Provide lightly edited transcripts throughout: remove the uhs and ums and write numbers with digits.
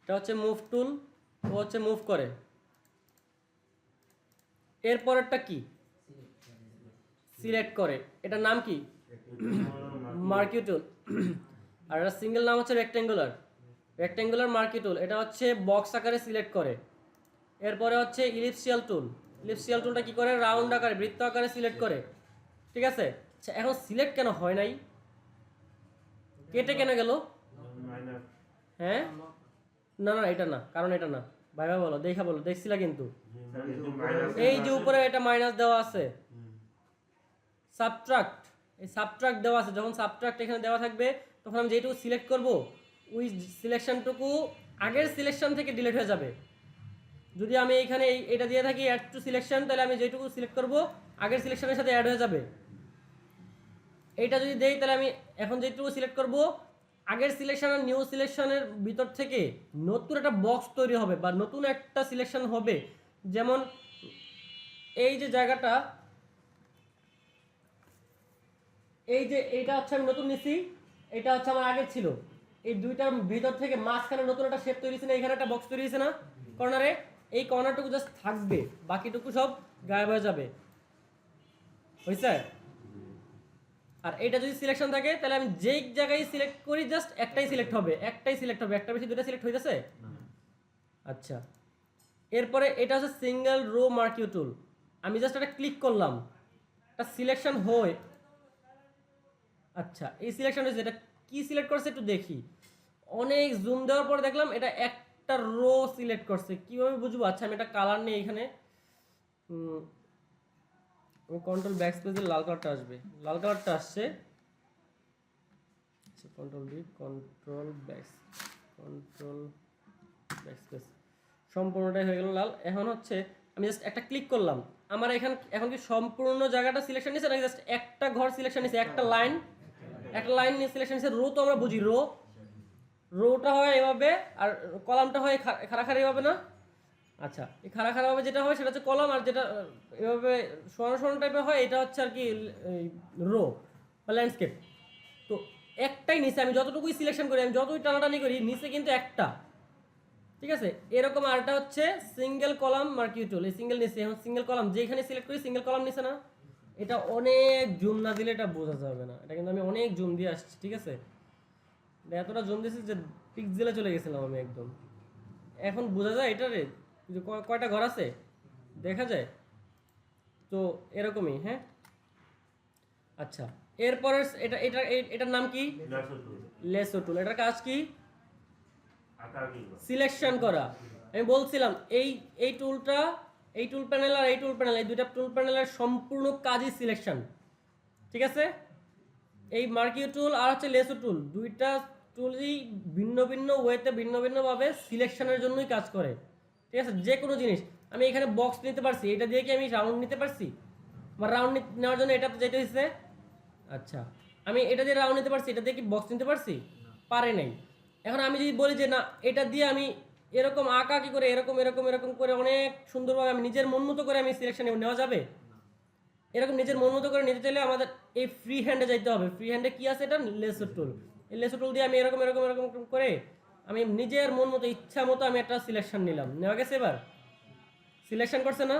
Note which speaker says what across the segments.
Speaker 1: এটা হচ্ছে move tool, ও হচ্ছে মুভ করে। এরপরেরটা কি? সিলেক্ট করে। এটার নাম কি? মার্কি টুল। আর এটা সিঙ্গেল নাম হচ্ছে রেক্ট্যাঙ্গুলার। রেক্ট্যাঙ্গুলার মার্কি টুল, এটা হচ্ছে বক্স আকারে সিলেক্ট করে। এরপরে হচ্ছে ইলিপসিয়াল টুল। ইলিপসিয়াল টুলটা কি করে? রাউন্ড আকারে, বৃত্ত আকারে সিলেক্ট করে। ঠিক আছে, আচ্ছা এখন সিলেক্ট কেন হয় নাই? কেটে কেন গেল? হ্যাঁ, না না এটা না, কারণ এটা না। ভাই ভাই বলো, দেখা বলো, দেখছিলা কিন্তু। এই যে উপরে এটা মাইনাস দেওয়া আছে, সাবট্রাক্ট, এই সাবট্রাক্ট দেওয়া আছে। যখন সাবট্রাক্ট এখানে দেওয়া থাকবে, তখন আমি যেটুকু সিলেক্ট করব, ওই সিলেকশনটুকু আগের সিলেকশন থেকে ডিলিট হয়ে যাবে। যদি আমি এখানে এটা দিয়ে থাকি অ্যাড টু সিলেকশন, তাহলে আমি যেটুকু সিলেক্ট করব আগের সিলেকশনের সাথে অ্যাড হয়ে যাবে। এইটা যদি দেই, তাহলে আমি এখন যেটুকু সিলেক্ট করব আগের সিলেকশন আর নিউ সিলেকশনের ভিতর থেকে নতুন একটা বক্স তৈরি হবে বা নতুন একটা সিলেকশন হবে। যেমন এই যে জায়গাটা, এই যে এইটা হচ্ছে আমি নতুন নিছি, এটা হচ্ছে আমার আগে ছিল। এই দুইটার ভিতর থেকে মাঝখানে নতুন একটা শেপ তৈরি হয়েছে না, এখানে একটা বক্স তৈরি হয়েছে না কর্নারে, এই কর্নারটুকু জাস্ট থাকবে, বাকিটুকু সব গায়েব হয়ে যাবে। হয়েছে? আর এটা যদি সিলেকশন থাকে, তাহলে আমি যেই জায়গায় সিলেক্ট করি জাস্ট একটাই সিলেক্ট হবে, একটাই সিলেক্ট হবে, একটা বেশি দুটো সিলেক্ট হয়ে যাচ্ছে। আচ্ছা, এরপরে এটা হচ্ছে সিঙ্গেল রো মার্কিউ টুল। আমি জাস্ট একটা ক্লিক করলাম, একটা সিলেকশন হয়। আচ্ছা, এই সিলেকশন হয়েছে, এটা কি সিলেক্ট করছে একটু দেখি। অনেক জুম দেওয়ার পরে দেখলাম এটা একটা রো সিলেক্ট করছে। কিভাবে বুঝবো? আচ্ছা, আমি একটা কালার নেই এখানে, কন্ট্রোল ব্যাক স্পেসে লাল কালারটা আসবে, লাল কালারটা আসছে। Control D, control back space, সম্পূর্ণটাই হয়ে গেল লাল। এখন হচ্ছে আমি জাস্ট একটা ক্লিক করলাম, আমার এখন কি সম্পূর্ণ জায়গাটা সিলেকশন নিছে নাকি জাস্ট একটা ঘর সিলেকশন নিছে? একটা লাইন, একটা লাইন নিয়ে সিলেকশন নিছে। রো তো আমরা বুঝি, রোটা হয় এভাবে, আর কলামটা হয় খাড়াখাড়ি এভাবে না? আচ্ছা, এই খাড়াভাবে যেটা হয় সেটা হচ্ছে কলাম, আর যেটা এভাবে সরানো সরানো টাইপের হয় এটা হচ্ছে আর কি রো বা ল্যান্ডস্কেপ। তো একটাই নিচে আমি যতটুকুই সিলেকশন করি, আমি যতই টানাটানি করি, নিচে কিন্তু একটা। ঠিক আছে, এরকম আরটা হচ্ছে সিঙ্গেল কলাম মার্কিউ টুল। এই সিঙ্গেল নিচে, এখন সিঙ্গেল কলাম যেখানে সিলেক্ট করি সিঙ্গেল কলাম নিচে না? এটা অনেক জুম না দিলে এটা বোঝা যাবে না, এটা কিন্তু আমি অনেক জুম দিয়ে আসছি। ঠিক আছে, এতটা জুম দিয়েছি যে পিক্সেলে চলে গেছিলাম আমি একদম। এখন বোঝা যায় এটা রে যে কয়টা ঘর আছে, দেখা যায় তো এরকমই। হ্যাঁ, আচ্ছা, এরপরে এটার নাম কি? লেসো টুল। এটার কাজ কি? সিলেকশন করা। আমি বলছিলাম এই এই টুলটা, এই টুল প্যানেল আর এই টুল প্যানেল, এই দুইটা টুল প্যানেলের সম্পূর্ণ কাজই সিলেকশন। ঠিক আছে, এই মার্কিউ টুল আর হচ্ছে লেসো টুল, দুইটা টুলই ভিন্ন ভিন্ন ওয়েতে ভিন্ন ভিন্নভাবে সিলেকশনের জন্যই কাজ করে। ঠিক আছে, যে কোনো জিনিস আমি এখানে বক্স নিতে পারছি, এটা দিয়ে কি আমি রাউন্ড নিতে পারছি? আমার রাউন্ড নেওয়ার জন্য এটা তো যেটা হয়েছে। আচ্ছা, আমি এটা দিয়ে রাউন্ড নিতে পারছি, এটা দিয়ে কি বক্স নিতে পারছি? পারে নাই। এখন আমি যদি বলি যে না, এটা দিয়ে আমি এরকম আঁকা কি করে, এরকম এরকম এরকম করে অনেক সুন্দরভাবে আমি নিজের মন মতো করে আমি সিলেকশন নেওয়া যাবে? এরকম নিজের মন মতো করে নিতে চাইলে আমাদের এই ফ্রি হ্যান্ডে যাইতে হবে। ফ্রি হ্যান্ডে কি আছে? এটা লেসো টুল। এই লেসো টুল দিয়ে আমি এরকম এরকম এরকম করে আমি নিজের মন মতো ইচ্ছা মতো আমি একটা সিলেকশন নিলাম। নেওয়া গেছে? এবার সিলেকশন করছে না?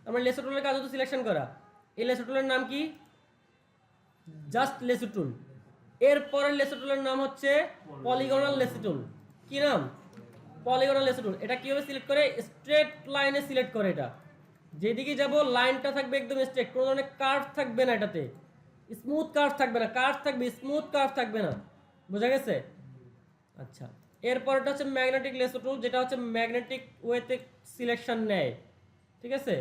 Speaker 1: আমার লেসো টুলের কাজ হতো সিলেকশন করা। এই লেসো টুলের নাম কি? জাস্ট লেসো টুল। এরপরের লেসো টুলের নাম হচ্ছে পলিগনাল লেসো টুল। কি নাম? পলিগনাল লেসো টুল। এটা কিভাবে সিলেক্ট করে? স্ট্রেট লাইনে সিলেক্ট করে। এটা যেদিকে যাব লাইনটা থাকবে একদম স্ট্রেট, কোনো ধরনের কার্ভ থাকবে না এটাতে, স্মুথ কার্ভ থাকবে না, কার্ভ থাকবে স্মুথ কার্ভ থাকবে না। বোঝা গেছে? আচ্ছা, এরপরটা হচ্ছে ম্যাগনেটিক লেসো টুল, যেটা হচ্ছে ম্যাগনেটিক ওয়েতে সিলেকশন নেয়। ঠিক আছে,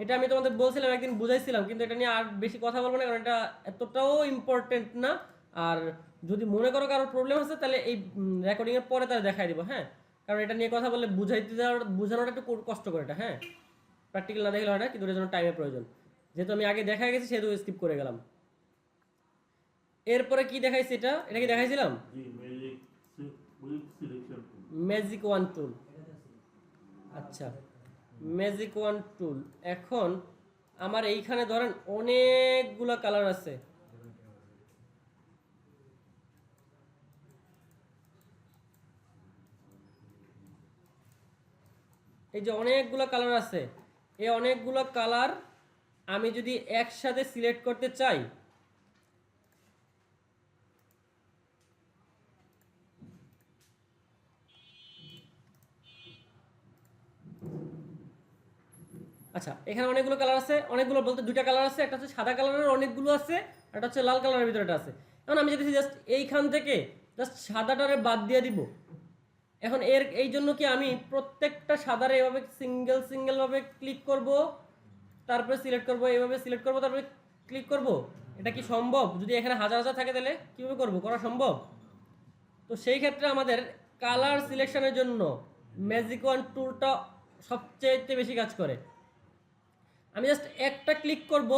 Speaker 1: এটা আমি তোমাদের বলছিলাম একদিন, বুঝাইছিলাম, কিন্তু এটা নিয়ে আর বেশি কথা বলবো না, কারণ এটা এতটাও ইম্পর্টেন্ট না। আর যদি মনে করো কারোর প্রবলেম আছে, তাহলে এই রেকর্ডিংয়ের পরে তারা দেখাই দিব। হ্যাঁ, কারণ এটা নিয়ে কথা বলে বোঝানোটা একটু কষ্ট করে এটা। হ্যাঁ, প্র্যাকটিক্যাল না দেখলে হয় না, কিন্তু এটার জন্য টাইমের প্রয়োজন। যেহেতু আমি আগে দেখা গেছি সেহেতু স্কিপ করে গেলাম। এরপরে কি দেখাইছি? এটা কি দেখাইছিলাম? ম্যাজিক ওয়ান টুল। আচ্ছা, ম্যাজিক ওয়ান টুল। এখন আমার এইখানে ধরেন অনেকগুলো কালার আছে। এই যে অনেকগুলো কালার আছে, এই অনেকগুলো কালার আমি যদি একসাথে সিলেক্ট করতে চাই, আচ্ছা এখানে অনেকগুলো কালার আছে, অনেকগুলো বলতে দুইটা কালার আছে, একটা হচ্ছে সাদা কালারের অনেকগুলো আছে, একটা হচ্ছে লাল কালারের ভিতরে একটা আছে। এখন আমি যদি জাস্ট এইখান থেকে জাস্ট সাদাটারে বাদ দিয়ে দিব, এখন এই জন্য কি আমি প্রত্যেকটা সাদারে এভাবে সিঙ্গেল সিঙ্গেল ভাবে ক্লিক করব, তারপরে সিলেক্ট করব, এইভাবে সিলেক্ট করব, তারপরে ক্লিক করব? এটা কি সম্ভব? যদি এখানে হাজার হাজার থাকে তাহলে কীভাবে করব? করা সম্ভব? তো সেই ক্ষেত্রে আমাদের কালার সিলেকশনের জন্য ম্যাজিক ওয়ান টুলটা সবচেয়ে বেশি কাজ করে। আমি জাস্ট একটা ক্লিক করব।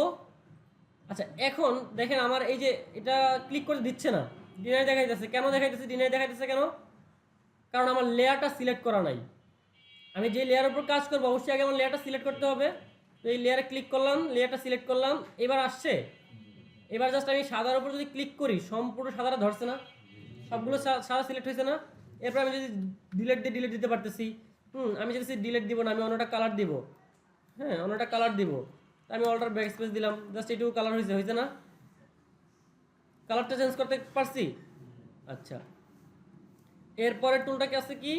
Speaker 1: আচ্ছা এখন দেখেন আমার এই যে এটা ক্লিক করে দিচ্ছে না, ডিনাই দেখাইতেছে। কেন দেখাইতেছে ডিনাই দেখাইতেছে কেন? কারণ আমার লেয়ারটা সিলেক্ট করা নাই। আমি যে লেয়ারের উপর কাজ করবো অবশ্যই আগে আমার লেয়ারটা সিলেক্ট করতে হবে। তো এই লেয়ারে ক্লিক করলাম, লেয়ারটা সিলেক্ট করলাম, এবার আসছে। এবার জাস্ট আমি সাদার উপর যদি ক্লিক করি, সম্পূর্ণ সাদাটা ধরছে না, সবগুলো সাদা সিলেক্ট হয়েছে না? এরপর আমি যদি ডিলেট দিয়ে ডিলেট দিতে পারতেছি। আমি যদি ডিলেট দিব না, আমি অন্যটা কালার দিব। হ্যাঁ, অন্যটা কালার দিব। আমি অল্টার ব্যাক স্পেস দিলাম, জাস্ট এইটুকু কালার হয়েছে না? কালারটা চেঞ্জ করতে পারছি। আচ্ছা, এরপরের টুলটা কি আছে কি?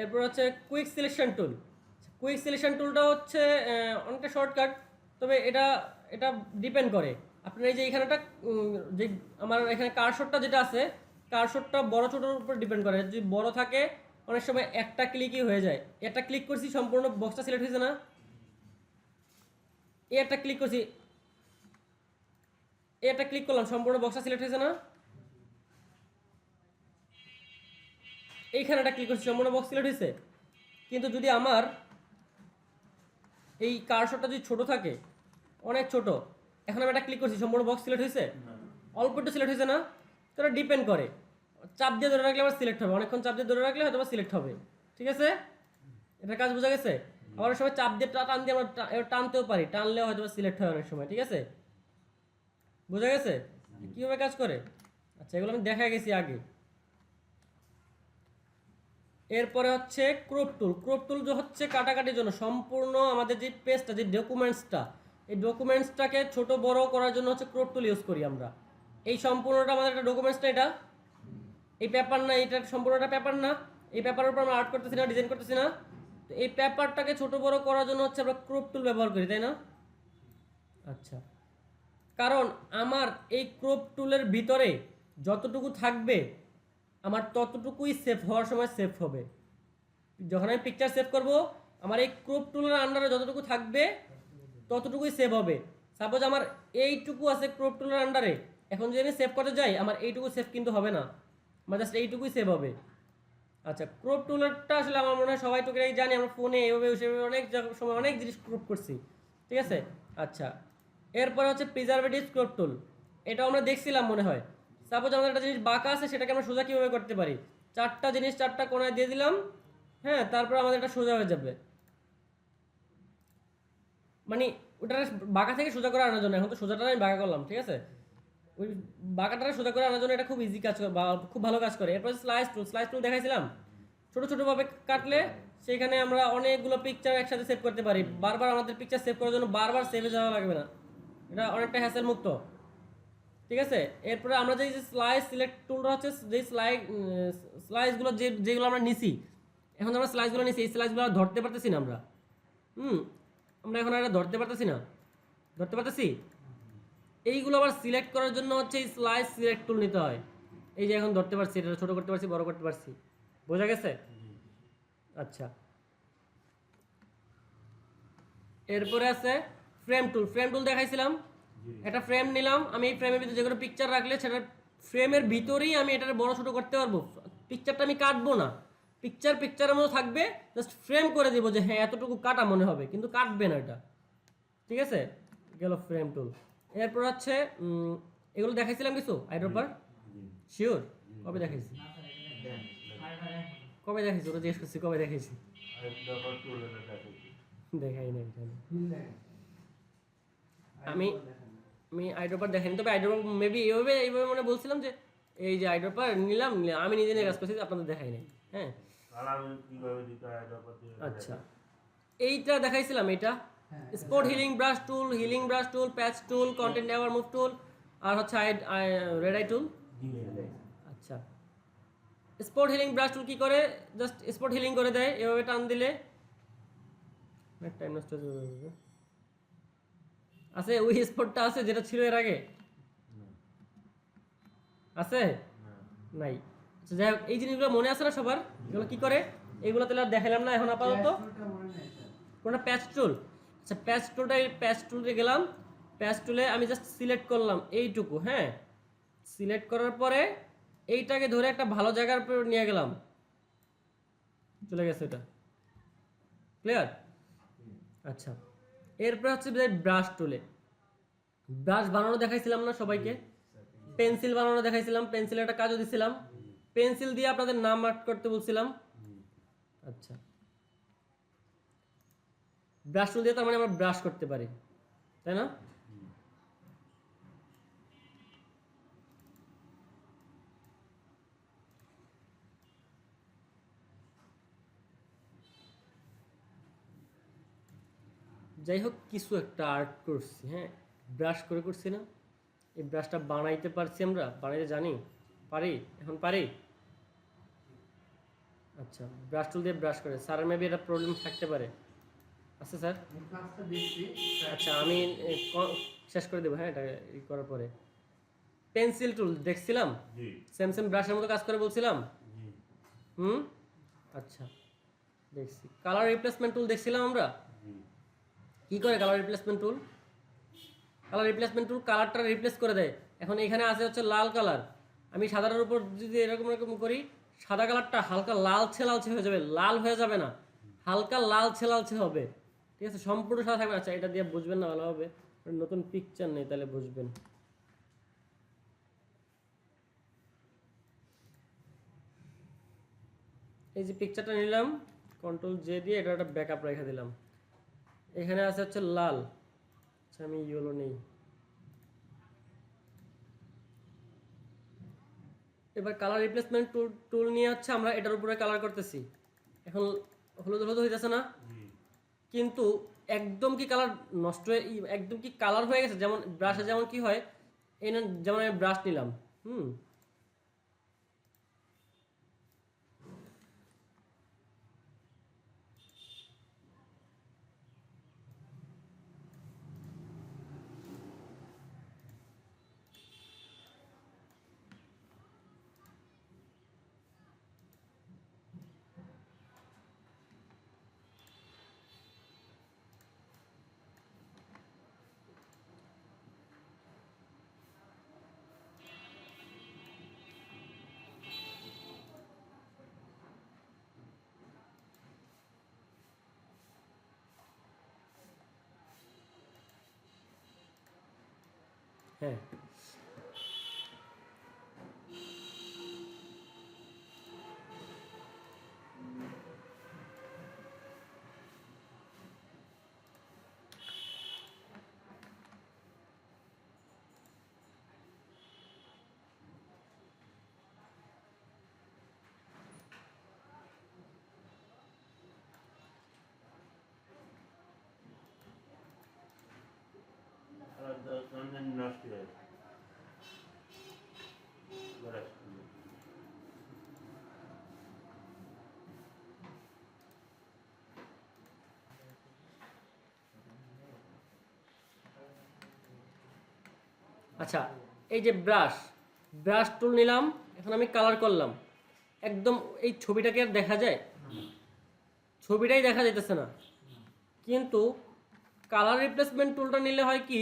Speaker 1: এরপর হচ্ছে quick selection tool. Quick selection টুলটা হচ্ছে অনেকটা শর্টকাট, তবে এটা এটা ডিপেন্ড করে আপনার এই যে এখানেটা যে আমার এখানে কারশটটা যেটা আছে, কারশটটা বড় ছোটোর উপর ডিপেন্ড করে। যদি বড় থাকে অনেক সময় একটা ক্লিকই হয়ে যায়। একটা ক্লিক করছি সম্পূর্ণ বক্সটা সিলেক্ট হয়েছে না? একটা ক্লিক করছি, এটা ক্লিক করলাম, সম্পূর্ণ বক্সটা সিলেক্ট হয়েছে না? এইখানে একটা ক্লিক করছি, সম্পূর্ণ বক্স সিলেক্ট হয়েছে। কিন্তু যদি আমার এই কারশটটা যদি ছোট থাকে, অনেক ছোট, এখন আমি একটা ক্লিক করছি, সম্পূর্ণ বক্স সিলেক্ট হয়েছে? অল্প একটু সিলেক্ট হয়েছে না? তো এটা ডিপেন্ড করে। চাপ দিয়ে ধরে রাখলে আবার সিলেক্ট হবে, অনেকক্ষণ চাপ দিয়ে ধরে রাখলে হয়তো সিলেক্ট হবে। ঠিক আছে, এটার কাজ বোঝা গেছে? আবার সময় চাপ দিয়ে টান দিয়ে আমরা টানতেও পারি, টানলেও হয়তো সিলেক্ট হয় অনেক সময়। ঠিক আছে, বোঝা গেছে কীভাবে কাজ করে? আচ্ছা, এগুলো আমি দেখা গেছি আগে। এরপরে হচ্ছে ক্রপ টুল। ক্রপ টুল হচ্ছে কাটাকাটির জন্য। সম্পূর্ণ আমাদের যে পেজটা, যে ডকুমেন্টসটা, এই ডকুমেন্টসটাকে ছোট বড় করার জন্য হচ্ছে ক্রপ টুল ইউজ করি আমরা। এই সম্পূর্ণটা আমাদের একটা ডকুমেন্টস না, এটা এই পেপার না, এটা সম্পূর্ণটা পেপার না, এই পেপারের উপর আমরা আর্ট করতেছি না, ডিজাইন করতেছি না। তো এই পেপারটাকে ছোট বড় করার জন্য হচ্ছে আমরা ক্রপ টুল ব্যবহার করি, তাই না? আচ্ছা, কারণ আমার এই ক্রপ টুলের ভিতরে যতটুকু থাকবে আমার ততটুকুই সেভ হওয়ার সময় সেভ হবে। যখন আমি পিকচার সেভ করব, আমার এই ক্রপ টুলের আন্ডারে যতটুকু থাকবে ততটুকুই সেভ হবে। সাপোজ আমার এইটুকু আছে ক্রপ টুলের আন্ডারে, এখন যদি আমি সেভ করতে যাই আমার এইটুকু সেভ কিন্তু হবে না, আমার জাস্ট এইটুকুই সেভ হবে। আচ্ছা, ক্রপ টুলটা আসলে আমার মনে হয় সবাই টুকরাই জানি, আমরা ফোনে এভাবে সেভাবে অনেক সময় অনেক জিনিস ক্রপ করছি। ঠিক আছে, আচ্ছা এরপরে হচ্ছে প্রিজারভেটিভ ক্রপ টুল। এটা আমরা দেখছিলাম মনে হয়। সাপোজ আমাদের একটা জিনিস বাঁকা আছে, সেটাকে আমরা সোজা কীভাবে করতে পারি? চারটা জিনিস চারটা কোণায় দিয়ে দিলাম, হ্যাঁ, তারপর আমাদের এটা সোজা হয়ে যাবে। মানে ওটা বাঁকা থেকে সোজা করে আনার জন্য, এখন তো সোজাটা আমি বাঁকা করলাম। ঠিক আছে, ওই বাঁকাটা সোজা করে আনার জন্য এটা খুব ইজি কাজ করে বা খুব ভালো কাজ করে। এরপর স্লাইস টুল। স্লাইস টুল দেখাইছিলাম, ছোটো ছোটোভাবে কাটলে সেখানে আমরা অনেকগুলো পিকচার একসাথে সেভ করতে পারি। বারবার আমাদের পিকচার সেভ করার জন্য বারবার সেভে যাওয়া লাগবে না, এটা অনেকটা হ্যাসেল মুক্ত। ঠিক আছে, এরপরে আমরা যে স্লাইস সিলেক্ট টুলটা হচ্ছে, যে স্লাইসগুলো যেগুলো আমরা নিছি, এখন আমরা স্লাইসগুলো নিছি, এই স্লাইসগুলো ধরতে পারতেছি না আমরা। আমরা এখন আর ধরতে পারতেছি না, ধরতে পারতেছি। এইগুলো আবার সিলেক্ট করার জন্য হচ্ছে এই স্লাইস সিলেক্ট টুল নিতে হয়। এই যে এখন ধরতে পারছি, এটা ছোটো করতে পারছি, বড় করতে পারছি। বোঝা গেছে? আচ্ছা, এরপরে আছে ফ্রেম টুল। ফ্রেম টুল দেখাইছিলাম, একটা ফ্রেম নিলাম আমি, এই ফ্রেমের ভিতরে যে কোনো পিকচার রাখলে সেটা ফ্রেমের ভিতরেই আমি এটার বড় ছোটো করতে পারবো। পিকচারটা আমি কাটবো না, পিকচারের মতো থাকবে, জাস্ট ফ্রেম করে দিব যে হ্যাঁ এতটুকু কাটা মনে হবে, কিন্তু কাটবে না এটা। ঠিক আছে, গেল ফ্রেম টুল। এরপর হচ্ছে এগুলো দেখাইছিলাম কিছু আইড্রপার, শিওর? কবে দেখাইছি? কবে দেখাইছি ওটা জিজ্ঞেস করছি, কবে দেখাইছি? দেখাই না এটা আমি আইড্রপার দেখাইনি, তবে আইড্রপার মেবি এইভাবে মনে বলছিলাম যে এই যে আইড্রপার নিলাম, আমি নিজে নিয়ে কাজ করছি, আপনাদের দেখাই নাই। হ্যাঁ, আচ্ছা, এইটা দেখাইছিলাম, এইটা স্পট হিলিং ব্রাশ টুল, প্যাচ টুল, কন্টেন্ট নেভার মুভ টুল, আর হচ্ছে রেড আই টুল। আচ্ছা, স্পট হিলিং ব্রাশ টুল কি করে? জাস্ট স্পট হিলিং করে দেয়, এভাবে টান দিলে টাইম নষ্ট হয়ে যাবে। আছে ওই স্পটটা আছে যেটা ছিল এর আগে? আছে? নাই। আচ্ছা, যাই হোক, এই জিনিসগুলো মনে আছে না সবার? এগুলো কি করে? এগুলো তাহলে আর দেখালাম না এখন আপাতত। কোনটা? প্যাচ টুল। আচ্ছা, প্যাচ টুলে গেলাম, প্যাচ টুলে আমি জাস্ট সিলেক্ট করলাম এইটুকু, হ্যাঁ। সিলেক্ট করার পরে এইটাকে ধরে একটা ভালো জায়গার উপর নিয়ে গেলাম, চলে গেছে এটা। ক্লিয়ার? আচ্ছা, এরপরে হচ্ছে ব্রাশ টুলে ব্রাশ বানানো দেখাইছিলাম না সবাইকে? পেন্সিল বানানো দেখাইছিলাম, পেন্সিলের একটা কাজও দিছিলাম, পেন্সিল দিয়ে আপনাদের নাম মার্ক করতে বলছিলাম। আচ্ছা, ব্রাশ টুল দিয়ে তার মানে আমরা ব্রাশ করতে পারি, তাই না? যাই হোক, কিছু একটা আর্ট করছি, হ্যাঁ, ব্রাশ করে করছি না? এই ব্রাশটা বানাইতে পারছি, আমরা বানাইতে জানি, পারি, এখন পারি। আচ্ছা, ব্রাশ টুল দিয়ে ব্রাশ করে স্যারের মেবি এটা প্রবলেম থাকতে পারে। আচ্ছা স্যার, আচ্ছা আমি শেষ করে দেবো, হ্যাঁ, এটা করার পরে। পেন্সিল টুল দেখছিলাম, সেম ব্রাশের মতো কাজ করে বলছিলাম। আচ্ছা, দেখছি। কালার রিপ্লেসমেন্ট টুল দেখছিলাম আমরা। কি করে কালার রিপ্লেসমেন্ট টুল? কালারটা রিপ্লেস করে দেয়। এখন এখানে আছে হচ্ছে লাল কালার, আমি সাদাটার উপর যদি এরকম এরকম করি, সাদা কালারটা হালকা লালচে হয়ে যাবে, লাল হয়ে যাবে না, হালকা লালচে হবে, ঠিক আছে? সম্পূর্ণ সাদা থাকবে। আচ্ছা, এটা দিয়ে বুঝবেন না ভালোভাবে, নতুন পিকচার নেই, তাহলে বুঝবেন। এই যে পিকচারটা নিলাম, কন্ট্রোল জে দিয়ে এটা একটা ব্যাকআপ রেখে দিলাম। এখানে আছে হচ্ছে লাল, আচ্ছা আমি ইয়েলো নেই। এবার কালার রিপ্লেসমেন্ট টুল নিয়ে হচ্ছে আমরা এটার উপরে কালার করতেছি। এখন হলুদ হইতেছে না? কিন্তু একদম কি কালার নষ্ট হয়ে, একদম কি কালার হয়ে গেছে? যেমন ব্রাশে যেমন কি হয়, এই যেমন আমি ব্রাশ নিলাম, হ্যাঁ, আচ্ছা, এই যে ব্রাশ টুল নিলাম, এখন আমি কালার করলাম, একদম এই ছবিটাকে আর দেখা যায়? ছবিটাই দেখা যাইতেছে না। কিন্তু কালার রিপ্লেসমেন্ট টুলটা নিলে হয় কি,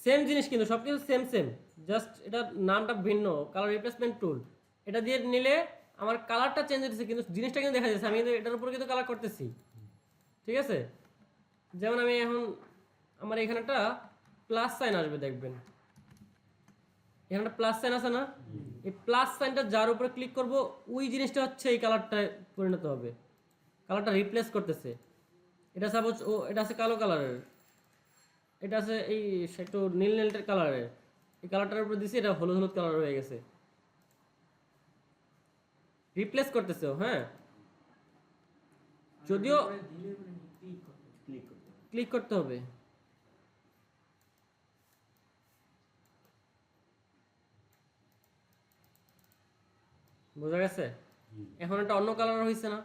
Speaker 1: সেম জিনিস, কিন্তু সব কিছু সেম, জাস্ট এটা নামটা ভিন্ন, কালার রিপ্লেসমেন্ট টুল। এটা দিয়ে নিলে আমার কালারটা চেঞ্জ হতেছে, কিন্তু জিনিসটা কিন্তু দেখা যাচ্ছে, আমি কিন্তু এটার উপরে কিন্তু কালার করতেছি, ঠিক আছে? যেমন আমি এখন আমার এখানে একটা প্লাস সাইন আসবে, দেখবেন এখানে একটা প্লাস সাইন আছে না? এই প্লাস সাইনটা যার উপরে ক্লিক করব, ওই জিনিসটা হচ্ছে এই কালারটায় পরিণত হবে, কালারটা রিপ্লেস করতেছে। এটা সাপোজ এটা আছে কালো কালারের, এটা আছে এই একটু নীল কালারের, এই কালারটার উপরে দিছি, এটা হলুদ কালার হয়ে গেছে। রিপ্লেস করতেছো, হ্যাঁ যদিও ক্লিক করতে হবে। বোঝা গেছে? এখন এটা অন্য কালার হয়েছে না?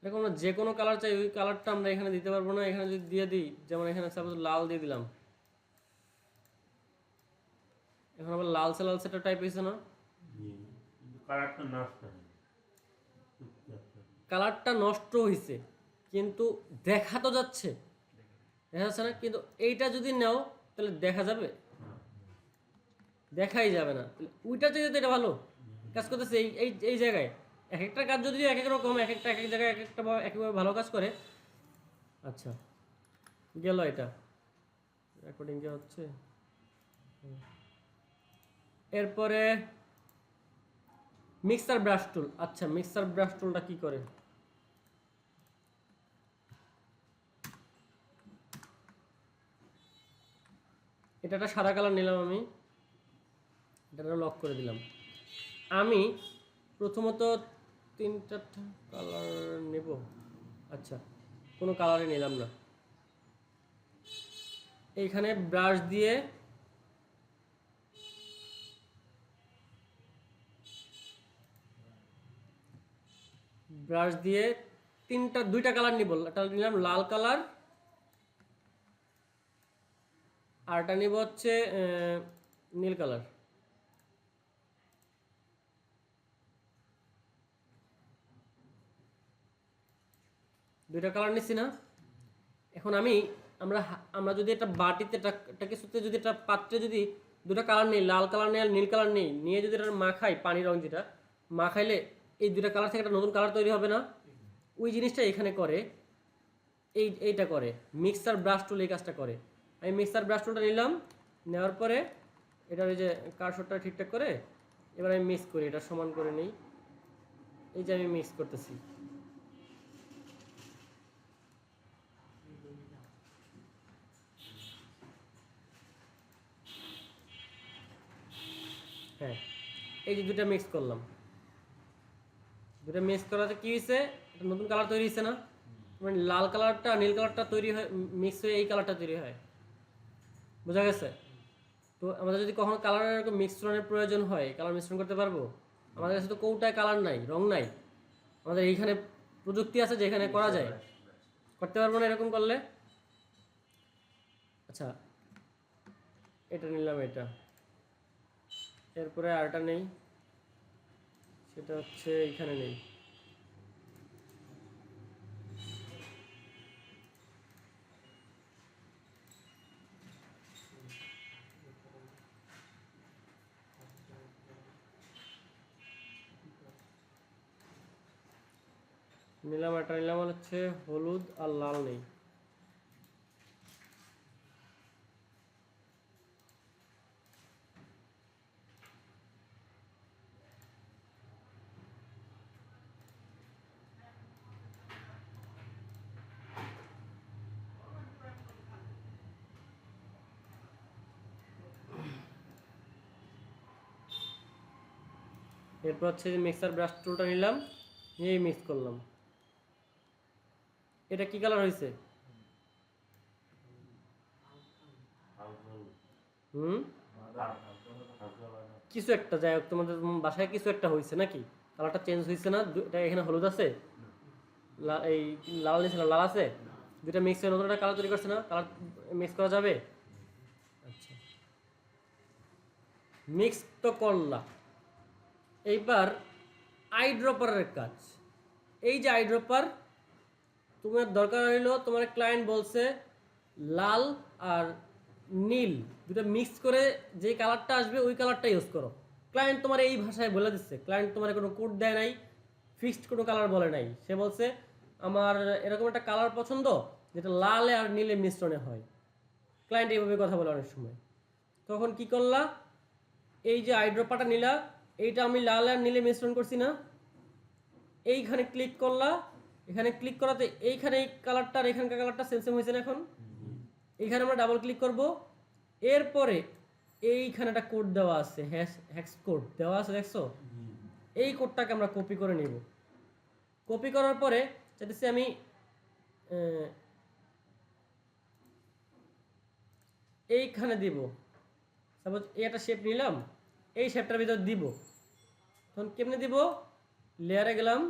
Speaker 1: দেখো আমরা যে কোনো কালার চাই ওই কালারটা আমরা এখানে দিতে পারবো না। এখানে যদি দিয়ে দিই, যেমন এখানে সাপোজ লাল দিয়ে দিলাম, এখন আবার লালচে লালচে একটা টাইপ হয়েছে না? কালারটা নষ্ট হয়েছে কিন্তু দেখা তো যাচ্ছে, দেখা যাচ্ছে না? কিন্তু এইটা যদি নাও তাহলে দেখা যাবে? দেখাই যাবে না। ওইটা চাইতে তো এটা ভালো কাজ করতেছে। এই এই এই জায়গায় এক একটা কাজ যদি এক এক রকম, এক একটা এক এক জায়গায় এক একটা একইভাবে ভালো কাজ করে। আচ্ছা গেল এটা রেকর্ডিং কে হচ্ছে। এরপরে মিক্সার ব্রাশ টুল। আচ্ছা মিক্সার ব্রাশ টুলটা কি করে? এটা একটা সাদা কালার নিলাম আমি, এটা লক করে দিলাম। আমি প্রথমত 3-4টা কালার নেব। আচ্ছা কোনো কালারে নিলাম না। এইখানে ব্রাশ দিয়ে দুইটা কালার নিব। একটা নিলাম লাল কালার, আর এটা নিব হচ্ছে নীল কালার। দুইটা কালার নিচ্ছি না? এখন আমরা যদি একটা বাটিতে একটা কিছুতে যদি একটা পাত্রে যদি দুটা কালার নেই, লাল কালার নেই আর নীল কালার নেই, নিয়ে যদি এটা মাখাই, পানি রং যেটা মাখাইলে এই দুটা কালার থেকে একটা নতুন কালার তৈরি হবে না? ওই জিনিসটা এখানে করে, এইটা করে মিক্সার ব্রাশ টুল, এই কাজটা করে। আমি মিক্সার ব্রাশ টুলটা নিলাম, নেওয়ার পরে এটার ওই যে কারশটটা ঠিকঠাক করে এবার আমি মিক্স করি, এটা সমান করে নিই। এই যে আমি মিক্স করতেছি, হ্যাঁ এই যে দুটা মিক্স করলাম, দুটা মিক্স করাতে কি হয়েছে, একটা নতুন কালার তৈরি হয়েছে না? মানে লাল কালারটা নীল কালারটা তৈরি হয়, মিক্স হয়ে এই কালারটা তৈরি হয়। বোঝা গেছে? তো আমাদের যদি কখনো কালারের এরকম মিশ্রণের প্রয়োজন হয়, কালার মিশ্রণ করতে পারবো। আমাদের কাছে তো কৌটায় কালার নাই, রং নাই, আমাদের এইখানে প্রযুক্তি আছে যেখানে করা যায়। করতে পারবো না এরকম করলে? আচ্ছা এটা নিলাম, এটা এরপরে আরটা নেই, সেটা হচ্ছে এইখানে নেই। নিলাম, এটা নিলাম হচ্ছে হলুদ আর লাল নেই। এরপর হচ্ছে যে মিক্সার ব্রাশ টুলটা নিলাম, নিয়ে মিক্স করলাম। এটা কি কালার হয়েছে? হুম কিছু একটা, যাই হোক তোমাদের বাসায় কিছু একটা হয়েছে নাকি? কালারটা চেঞ্জ হয়েছে না? এটা এখানে হলুদ আছে, এই লাল নিয়েছিল, লাল আছে, দুটা মিক্স হয়ে নতুন একটা কালার তৈরি করছে না? কালার মিক্স করা যাবে? আচ্ছা মিক্স তো করলাম, এইবার আইড্রপারের কাজ। এই যে আইড্রপার, তোমার দরকার হইলো, তোমার ক্লায়েন্ট বলছে লাল আর নীল দুটো মিক্স করে যে কালারটা আসবে ওই কালারটা ইউজ করো। ক্লায়েন্ট তোমার এই ভাষায় বলে দিচ্ছে, ক্লায়েন্ট তোমার কোনো কোড দেয় নাই, ফিক্সড কোনো কালার বলে নাই। সে বলছে আমার এরকম একটা কালার পছন্দ যেটা লাল আর নীলের মিশ্রণে হয়। ক্লায়েন্ট এইভাবে কথা বলে অনেক সময়। তখন কি করলা, এই যে আইড্রপাটা নিলা, এইটা আমি লাল আর নীলে মিশ্রণ করছি না, এইখানে ক্লিক করলা, এখানে ক্লিক করাতে এইখানে এই কালারটা আর এখানকার কালারটা সেম সেম হয়েছে না? এখন এইখানে আমরা ডাবল ক্লিক করব, এরপরে এইখানে একটা কোড দেওয়া আছে, হ্যাশ কোড দেওয়া আছে, দেখছো? এই কোডটাকে আমরা কপি করে নিব। কপি করার পরে চাইতেছি আমি এইখানে দিব। সাপোজ এই একটা শেপ নিলাম, এই শেপটার ভিতর দিব। তখন কেমনে দিব? লেয়ারে গেলাম,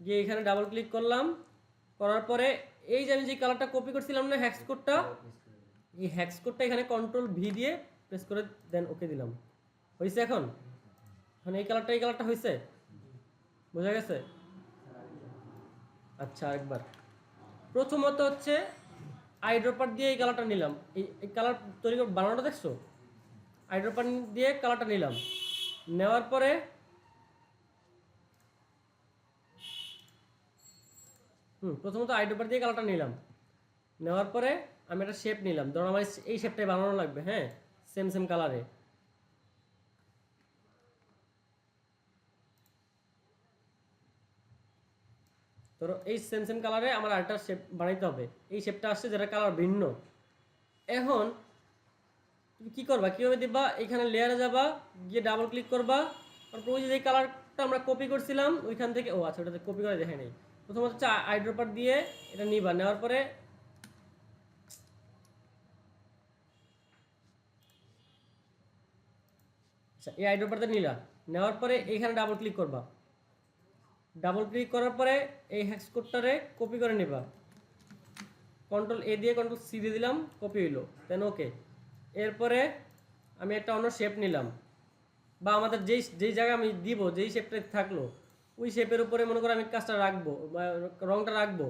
Speaker 1: গিয়ে এখানে ডাবল ক্লিক করলাম, করার পরে এই যে আমি যে কালারটা কপি করছিলাম না হ্যাক্স কোডটা, এই হ্যাক্স কোডটা এখানে কন্ট্রোল ভি দিয়ে প্রেস করে দেন ওকে দিলাম। হয়েছে? এখন এই কালারটা হয়েছে, বোঝা গেছে? আচ্ছা আরেকবার, প্রথমত হচ্ছে আইড্রপার দিয়ে এই কালারটা নিলাম, এই কালার তৈরি করে বানানোটা দেখছো? আইড্রপার দিয়ে কালারটা নিলাম, নেওয়ার পরে প্রথমত আইড্রপার দিয়ে কালারটা নিলাম, নেওয়ার পরে আমি একটা শেপ নিলাম। ধরুন আমার এই শেপটাই বানানো লাগবে, হ্যাঁ, সেম কালারে। ধরো এই সেম কালারে আমার আরেকটা শেপ বানাইতে হবে, এই শেপটা আসছে যেটা কালার ভিন্ন। এখন তুমি কী করবা, কীভাবে দিবা? এখানে লেয়ারে যাবা, গিয়ে ডাবল ক্লিক করবা, তারপর ওই যে কালারটা আমরা কপি করছিলাম ওইখান থেকে, ও আচ্ছা ওটাতে কপি করে দেখাই নেই। প্রথমত হচ্ছে আইড্রপার দিয়ে এটা নিবা, নেওয়ার পরে আচ্ছা এই আইড্রপারটা নিলা, নেওয়ার পরে এইখানে ডাবল ক্লিক করবা, ডাবল ক্লিক করার পরে এই হ্যাক্স কোডটারে কপি করে নিবা, কন্ট্রোল এ দিয়ে কন্ট্রোল সি দিয়ে দিলাম, কপি হইলো, দেন ওকে। এরপরে আমি একটা অন্য শেপ নিলাম, বা আমাদের যেই জায়গায় আমি দিব, যেই শেপটা থাকলো ওই শেপের উপরে মনে করো আমি কাজটা রাখবো বা রংটা রাখবো,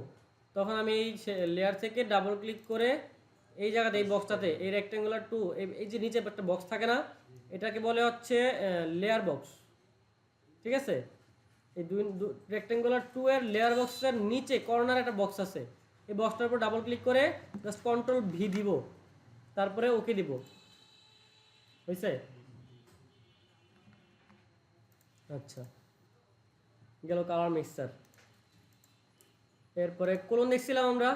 Speaker 1: তখন আমি এই লেয়ার থেকে ডাবল ক্লিক করে এই জায়গাতে, এই বক্সটাতে, এই রেক্ট্যাঙ্গুলার টু, এই যে নিচে একটা বক্স থাকে না, এটাকে বলে হচ্ছে লেয়ার বক্স, ঠিক আছে? এই রেক্ট্যাঙ্গুলার টু এর লেয়ার বক্সের নিচে কর্নার একটা বক্স আছে, এই বক্সটার উপর ডাবল ক্লিক করে জাস্ট কন্ট্রোল ভি দিব, তারপরে ওকে দিব। হয়েছে? আচ্ছা, গেল কালার মিক্সার। এরপরে কোলন দেখছিলাম আমরা।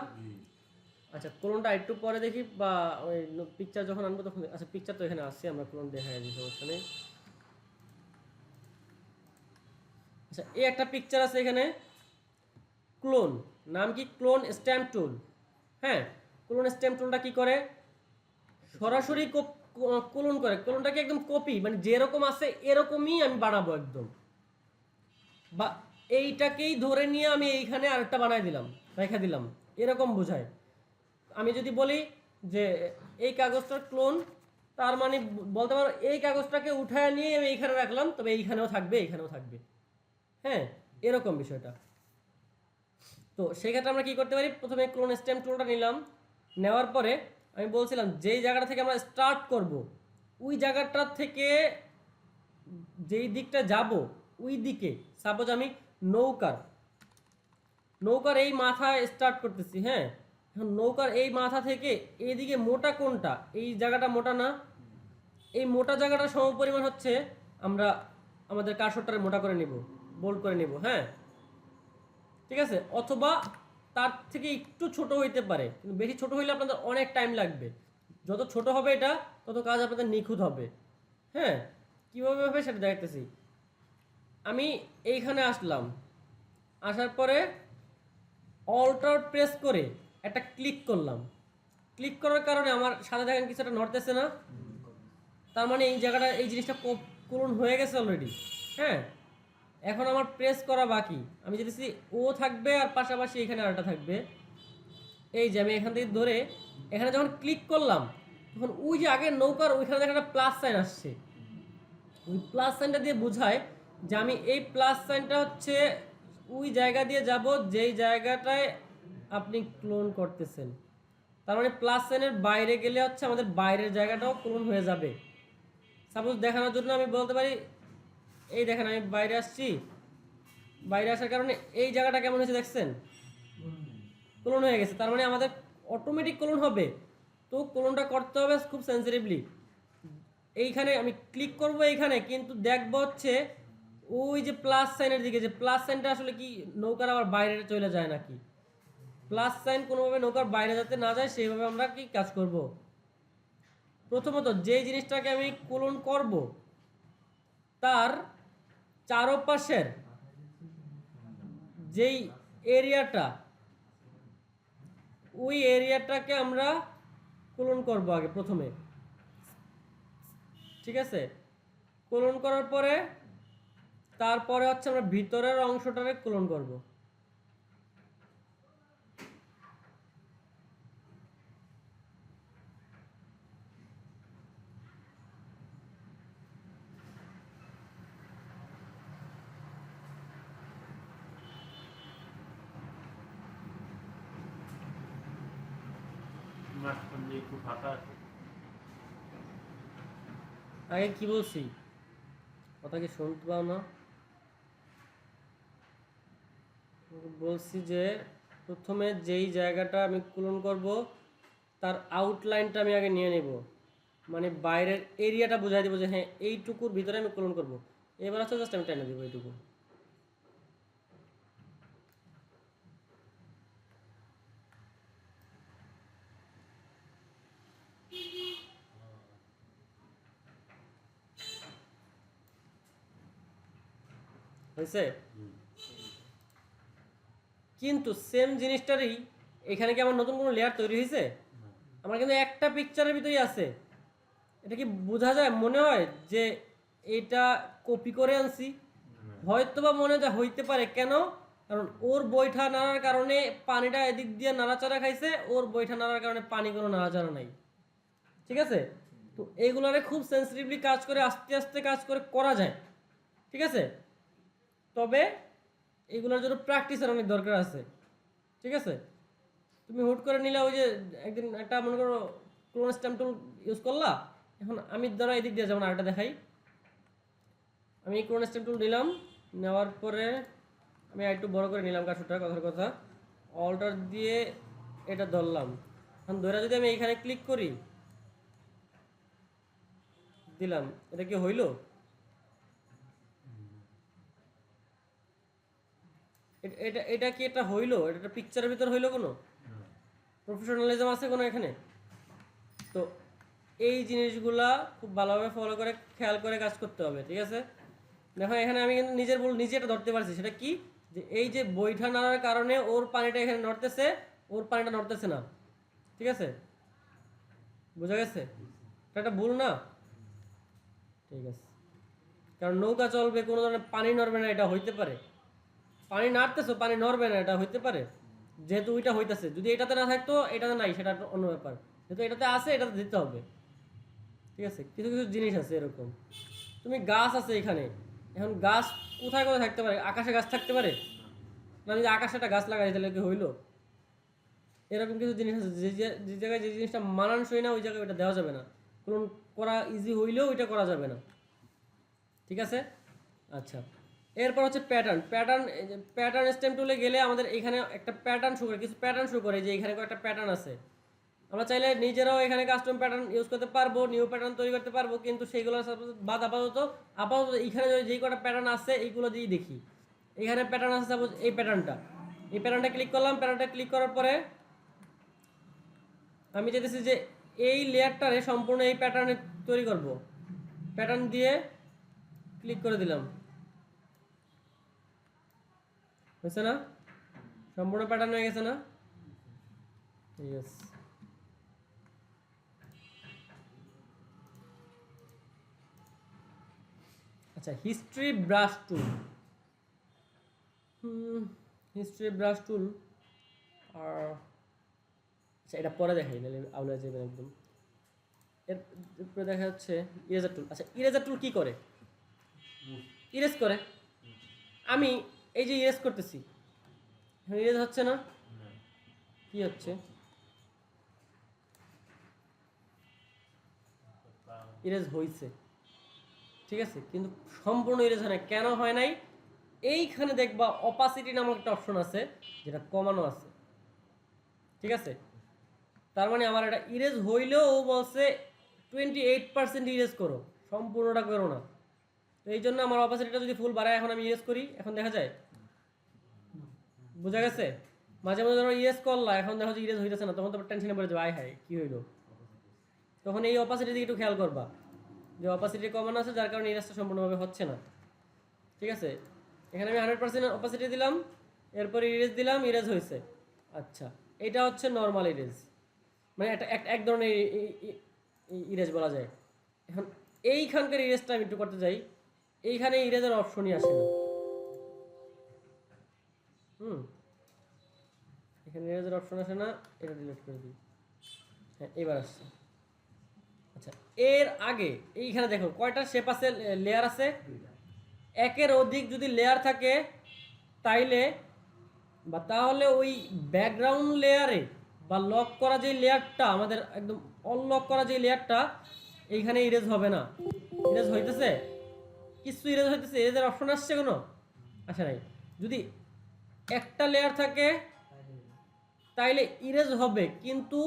Speaker 1: আচ্ছা কোলনটা একটু পরে দেখি, বা ওই পিকচার যখন আনবো তখন। আচ্ছা পিকচার তো এখানে আসছে, আমরা কোলন দেখা যাচ্ছে, সমস্যা নেই। আচ্ছা এই একটা পিকচার আছে এখানে, ক্লোন, নাম কি? ক্লোন স্ট্যাম্প টুল। হ্যাঁ, ক্লোন স্ট্যাম্প টুলটা কি করে? সরাসরি ক্লোন করে, ক্লোনটাকে একদম কপি, মানে যেরকম আছে এরকমই আমি বানাবো একদম, বা এইটাকেই ধরে নিয়ে আমি এইখানে আরেকটা বানাই দিলাম, রেখে দিলাম, এরকম বোঝায়। আমি যদি বলি যে এই কাগজটার ক্লোন, তার মানে বলতে পারো এই কাগজটাকে উঠায় নিয়ে আমি এইখানে রাখলাম, তবে এইখানেও থাকবে, এইখানেও থাকবে, হ্যাঁ, এরকম বিষয়টা। তো সেক্ষেত্রে আমরা কি করতে পারি? প্রথমে ক্লোন স্ট্যাম্প টুলটা নিলাম, নেওয়ার পরে আমি বলছিলাম যেই জায়গাটা থেকে আমরা স্টার্ট করব, ওই জায়গাটা থেকে যেই দিকটা যাব ওই দিকে, সাপোজ আমি নৌকার এই মাথায় স্টার্ট করতেছি, হ্যাঁ, এখন নৌকার এই মাথা থেকে এইদিকে মোটা কোনটা? এই জায়গাটা মোটা না? এই মোটা জায়গাটা সমপরিমাণ হচ্ছে আমরা আমাদের কার্সরটারে মোটা করে নিব, বোল্ড করে নিব, হ্যাঁ, ঠিক আছে? অথবা তার থেকে একটু ছোট হইতে পারে, কিন্তু বেশি ছোট হইলে আপনাদের অনেক টাইম লাগবে। যত ছোট হবে এটা, তত কাজ আপনাদের নিখুঁত হবে। হ্যাঁ, কীভাবে হবে সেটা দেখাতেছি। আমি এইখানে আসলাম, আসার পরে অল্টার প্রেস করে একটা ক্লিক করলাম, ক্লিক করার কারণে আমার সাথে দেখেন কিছু একটা নড়তেছে না? তার মানে এই জায়গাটা, এই জিনিসটা পূরণ হয়ে গেছে অলরেডি। হ্যাঁ, এখন আমার প্রেস করা বাকি। আমি যদি ও থাকবে আর পাশাপাশি এখানে আরেকটা থাকবে, এই যে আমি এখান থেকে ধরে এখানে যখন ক্লিক করলাম, তখন ওই যে আগের নৌকার ওইখানে দেখা একটা প্লাস সাইন আসছে, ওই প্লাস সাইনটা দিয়ে বোঝায় যে আমি এই প্লাস সাইনটা হচ্ছে ওই জায়গা দিয়ে যাব যেই জায়গাটায় আপনি ক্লোন করতেছেন। তার মানে প্লাস সাইনের বাইরে গেলে হচ্ছে আমাদের বাইরের জায়গাটাও ক্লোন হয়ে যাবে। সাপোজ দেখানোর জন্য আমি বলতে পারি, এই দেখেন আমি বাইরে আসছি, বাইরে আসার কারণে এই জায়গাটা কেমন হয়েছে দেখছেন? ক্লোন হয়ে গেছে। তার মানে আমাদের অটোমেটিক ক্লোন হবে, তো ক্লোনটা করতে হবে খুব সেন্সিটিভলি। এইখানে আমি ক্লিক করব এইখানে, কিন্তু দেখবো হচ্ছে ওই যে প্লাস সাইনের দিকে, যে প্লাস সাইনটা আসলে কি নৌকার আবার বাইরে চলে যায় নাকি, প্লাস সাইন কোনোভাবে নৌকার বাইরে যাতে না যায় সেইভাবে আমরা কি কাজ করব। প্রথমত যে জিনিসটাকে আমি ক্লোন করব তার চারপাশের যেই এরিয়াটা, ওই এরিয়াটাকে আমরা কোলন করব আগে প্রথমে, ঠিক আছে? কোলন করার পরে তারপরে হচ্ছে আমরা ভিতরের অংশটাকে কোলন করব। আগে কি বলছি, কথা কি শুনতে পাও না? বলছি যে প্রথমে যেই জায়গাটা আমি কোলন করব তার আউটলাইনটা আমি আগে নিয়ে নেব, মানে বাইরের এরিয়াটা বুঝাই দেবো যে হ্যাঁ এইটুকুর ভিতরে আমি কোলন করব। এবার হচ্ছে জাস্ট আমি টেনে দেবো এইটুকু। হয়েছে? কিন্তু সেম জিনিসটারই এখানে কি আমার নতুন কোনো লেয়ার তৈরি হয়েছে? আমার কিন্তু একটা পিকচারের ভিতরেই আছে। এটা কি বোঝা যায়? মনে হয় যে এটা কপি করে আনছি? হয়তো বা মনে হয় হইতে পারে। কেন? কারণ ওর বৈঠা নাড়ার কারণে পানিটা এদিক দিয়ে নাড়াচাড়া খাইছে, ওর বৈঠা নাড়ার কারণে পানি কোনো নাড়াচাড়া নাই। ঠিক আছে? তো এইগুলারে খুব সেন্সিটিভলি কাজ করে আস্তে আস্তে কাজ করে করা যায়। ঠিক আছে? তবে এগুলোর জন্য প্র্যাকটিসের অনেক দরকার আছে। ঠিক আছে? তুমি হুট করে নিলে ওই যে একদিন একটা মনে করো ক্লোন স্ট্যাম্প টুল ইউজ করলা, এখন আমি ধরো এদিক দিয়ে যেমন আরেকটা দেখাই, আমি ক্লোন স্ট্যাম্প টুল নিলাম, নেওয়ার পরে আমি একটু বড় করে নিলাম কাঠুটা, কথার কথা অল্টার দিয়ে এটা ধরলাম। এখন ধরে যদি আমি এখানে ক্লিক করি, দিলাম, এটা কি হইল? এটা এটা কি এটা হইলো? এটা পিকচারের ভিতর হইলো? কোনো প্রফেশনালিজম আছে কোনো এখানে? তো এই জিনিসগুলা খুব ভালোভাবে ফলো করে খেয়াল করে কাজ করতে হবে। ঠিক আছে? দেখো এখানে আমি কিন্তু নিজে এটা ধরতে পারছি। সেটা কি, যে এই যে বৈঠা নাড়ার কারণে ওর পানিটা এখানে নড়তেছে, ওর পানিটা নড়তেছে না। ঠিক আছে? বোঝা গেছে? এটা ভুল না? ঠিক আছে। কারণ নৌকা চলবে, কোনো ধরনের পানি নড়বে না, এটা হইতে পারে। পানি নাড়তেছো, পানি নড়বে না, এটা হইতে পারে। যেহেতু ওইটা হইতেছে, যদি এটাতে না থাকতো এটাতে নাই, সেটা অন্য ব্যাপার। যেহেতু এটাতে আছে, এটাতে দিতে হবে। ঠিক আছে? কিছু কিছু জিনিস আছে এরকম। তুমি গাছ আছে এখানে, এখন গাছ কোথায় কোথায় থাকতে পারে? আকাশে গাছ থাকতে পারে না? যদি আকাশে একটা গাছ লাগাই তাহলে কি হইলো? এরকম কিছু জিনিস আছে যে জায়গায় যে জিনিসটা মানানসই না, ওই জায়গায় ওইটা দেওয়া যাবে না। ক্লোন করা ইজি হইলেও ওইটা করা যাবে না। ঠিক আছে? আচ্ছা, এরপর হচ্ছে প্যাটার্ন। প্যাটার্ন স্টেম টুলে গেলে আমাদের এখানে একটা প্যাটার্ন শো করে, কিছু প্যাটার্ন শো করে, যে এখানে একটা প্যাটার্ন আছে। আমরা চাইলে নিজেরাও এখানে কাস্টম প্যাটার্ন ইউজ করতে পারবো, নিউ প্যাটার্ন তৈরি করতে পারবো, কিন্তু সেইগুলো বাদ আপাতত এখানে যেই কটা প্যাটার্ন আছে এইগুলো দিয়েই দেখি। এখানে প্যাটার্ন আছে, সাপোজ এই প্যাটার্নটা ক্লিক করলাম। প্যাটার্নটা ক্লিক করার পরে আমি চাইতেছি যে এই লেয়ারটারে সম্পূর্ণ এই প্যাটার্নে তৈরি করব। প্যাটার্ন দিয়ে ক্লিক করে দিলাম, হয়েছে না? সম্পূর্ণ প্যাটার্ন হয়ে গেছে না? ইয়েস। আচ্ছা, history brush tool. History brush tool আর আচ্ছা, এটা পরে দেখাই, নাহলে আউলা যাবেন একদম। এরপরে দেখা যাচ্ছে ইরেজার টুল। আচ্ছা, ইরেজার টুল কি করে? ইরেজ করে। আমি এই যে ইরেজ করতেছি, ইরেজ হচ্ছে না? কি হচ্ছে? ইরেজ হয়েছে। ঠিক আছে, কিন্তু সম্পূর্ণ ইরেজ হয় না। কেন হয় নাই? এইখানে দেখবা অপাসিটি নামক একটা অপশন আছে, যেটা কমানো আছে। ঠিক আছে? তার মানে আমার এটা ইরেজ হইলেও ও বলছে 28% ইরেজ করো, সম্পূর্ণটা করো না। তো এই জন্য আমার অপাসিটিটা যদি ফুল বাড়ায়, এখন আমি ইরেজ করি, এখন দেখা যায়। বোঝা গেছে? মাঝে মাঝে ধরো ইরেজ করলা, এখন দেখো যে ইরেজ হইতেছে না, তখন তো টেনশনে পড়ে যাবে, আয় হায় কি হইলো। তখন এই অপাসিটি দিকে একটু খেয়াল করবা, যে অপাসিটি কমানো আছে, যার কারণে ইরেজটা সম্পূর্ণভাবে হচ্ছে না। ঠিক আছে, এখানে আমি 100% অপাসিটি দিলাম, এরপরে ইরেজ দিলাম, ইরেজ হয়েছে। আচ্ছা, এটা হচ্ছে নর্মাল ইরেজ, মানে এটা এক ধরনের ইরেজ বলা যায়। এখন এইখানকার ইরেজটা আমি একটু করতে যাই, এইখানে ইরেজের অপশনই আসে না। এখানে ইরেজের অপশন আসে না, এটা ডিলিট করে দিই। হ্যাঁ, এবার আসছে। আচ্ছা, এর আগে এইখানে দেখো কয়টা শেপ আছে, লেয়ার আছে। একের অধিক যদি লেয়ার থাকে তাহলে ওই ব্যাকগ্রাউন্ড লেয়ারে বা লক করা যে লেয়ারটা, আমাদের একদম অনলক করা যে লেয়ারটা, এইখানে ইরেজ হবে না। ইরেজ হইতেছে, কিছু ইরেজ হইতেছে, ইরেজের অপশন আসছে কোনো? আসে নাই। যদি একটা লেয়ার থাকে তাইলে ইরেজ হবে, কিন্তু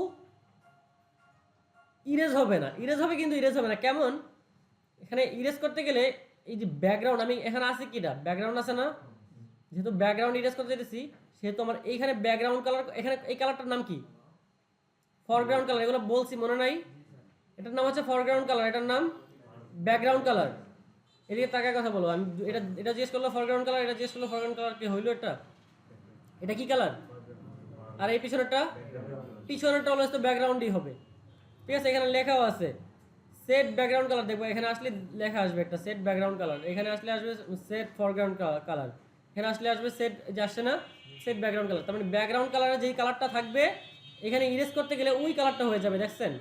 Speaker 1: ইরেজ হবে না। ইরেজ হবে কিন্তু ইরেজ হবে না। কেমন? এখানে ইরেজ করতে গেলে এই যে ব্যাকগ্রাউন্ড, আমি এখানে আছে কিটা ব্যাকগ্রাউন্ড আছে না, যেহেতু ব্যাকগ্রাউন্ড ইরেজ করতে যেতেছি সেহেতু আমার এইখানে ব্যাকগ্রাউন্ড কালার, এখানে এই কালারটার নাম কি? Foreground colour. এগুলো বলছি মনে নাই? এটার নাম হচ্ছে ফরগ্রাউন্ড কালার, এটার নাম ব্যাকগ্রাউন্ড কালার। এদিকে তাকায় কথা বলো। আমি এটা জিজ্ঞেস করলো ফরগ্রাউন্ড কালার, এটা জিজ্ঞেস করলো ফরগ্রাউন্ড কালার, কি হইলো? এটা কি কালার? আর এই পিছনেরটা অলওয়েজ তো ব্যাকগ্রাউন্ডই হবে। ঠিক আছে, এখানে লেখাও আছে সেট ব্যাকগ্রাউন্ড কালার। দেখবো এখানে আসলে লেখা আসবে একটা সেট ব্যাকগ্রাউন্ড কালার, এখানে আসলে আসবে সেট ফরগ্রাউন্ড কালার, এখানে আসলে আসবে সেট, যে আসছে না সেট ব্যাকগ্রাউন্ড কালার। তার মানে ব্যাকগ্রাউন্ড কালারে যেই কালারটা থাকবে এখানে ইরেজ করতে গেলে ওই কালারটা হয়ে যাবে। দেখছেন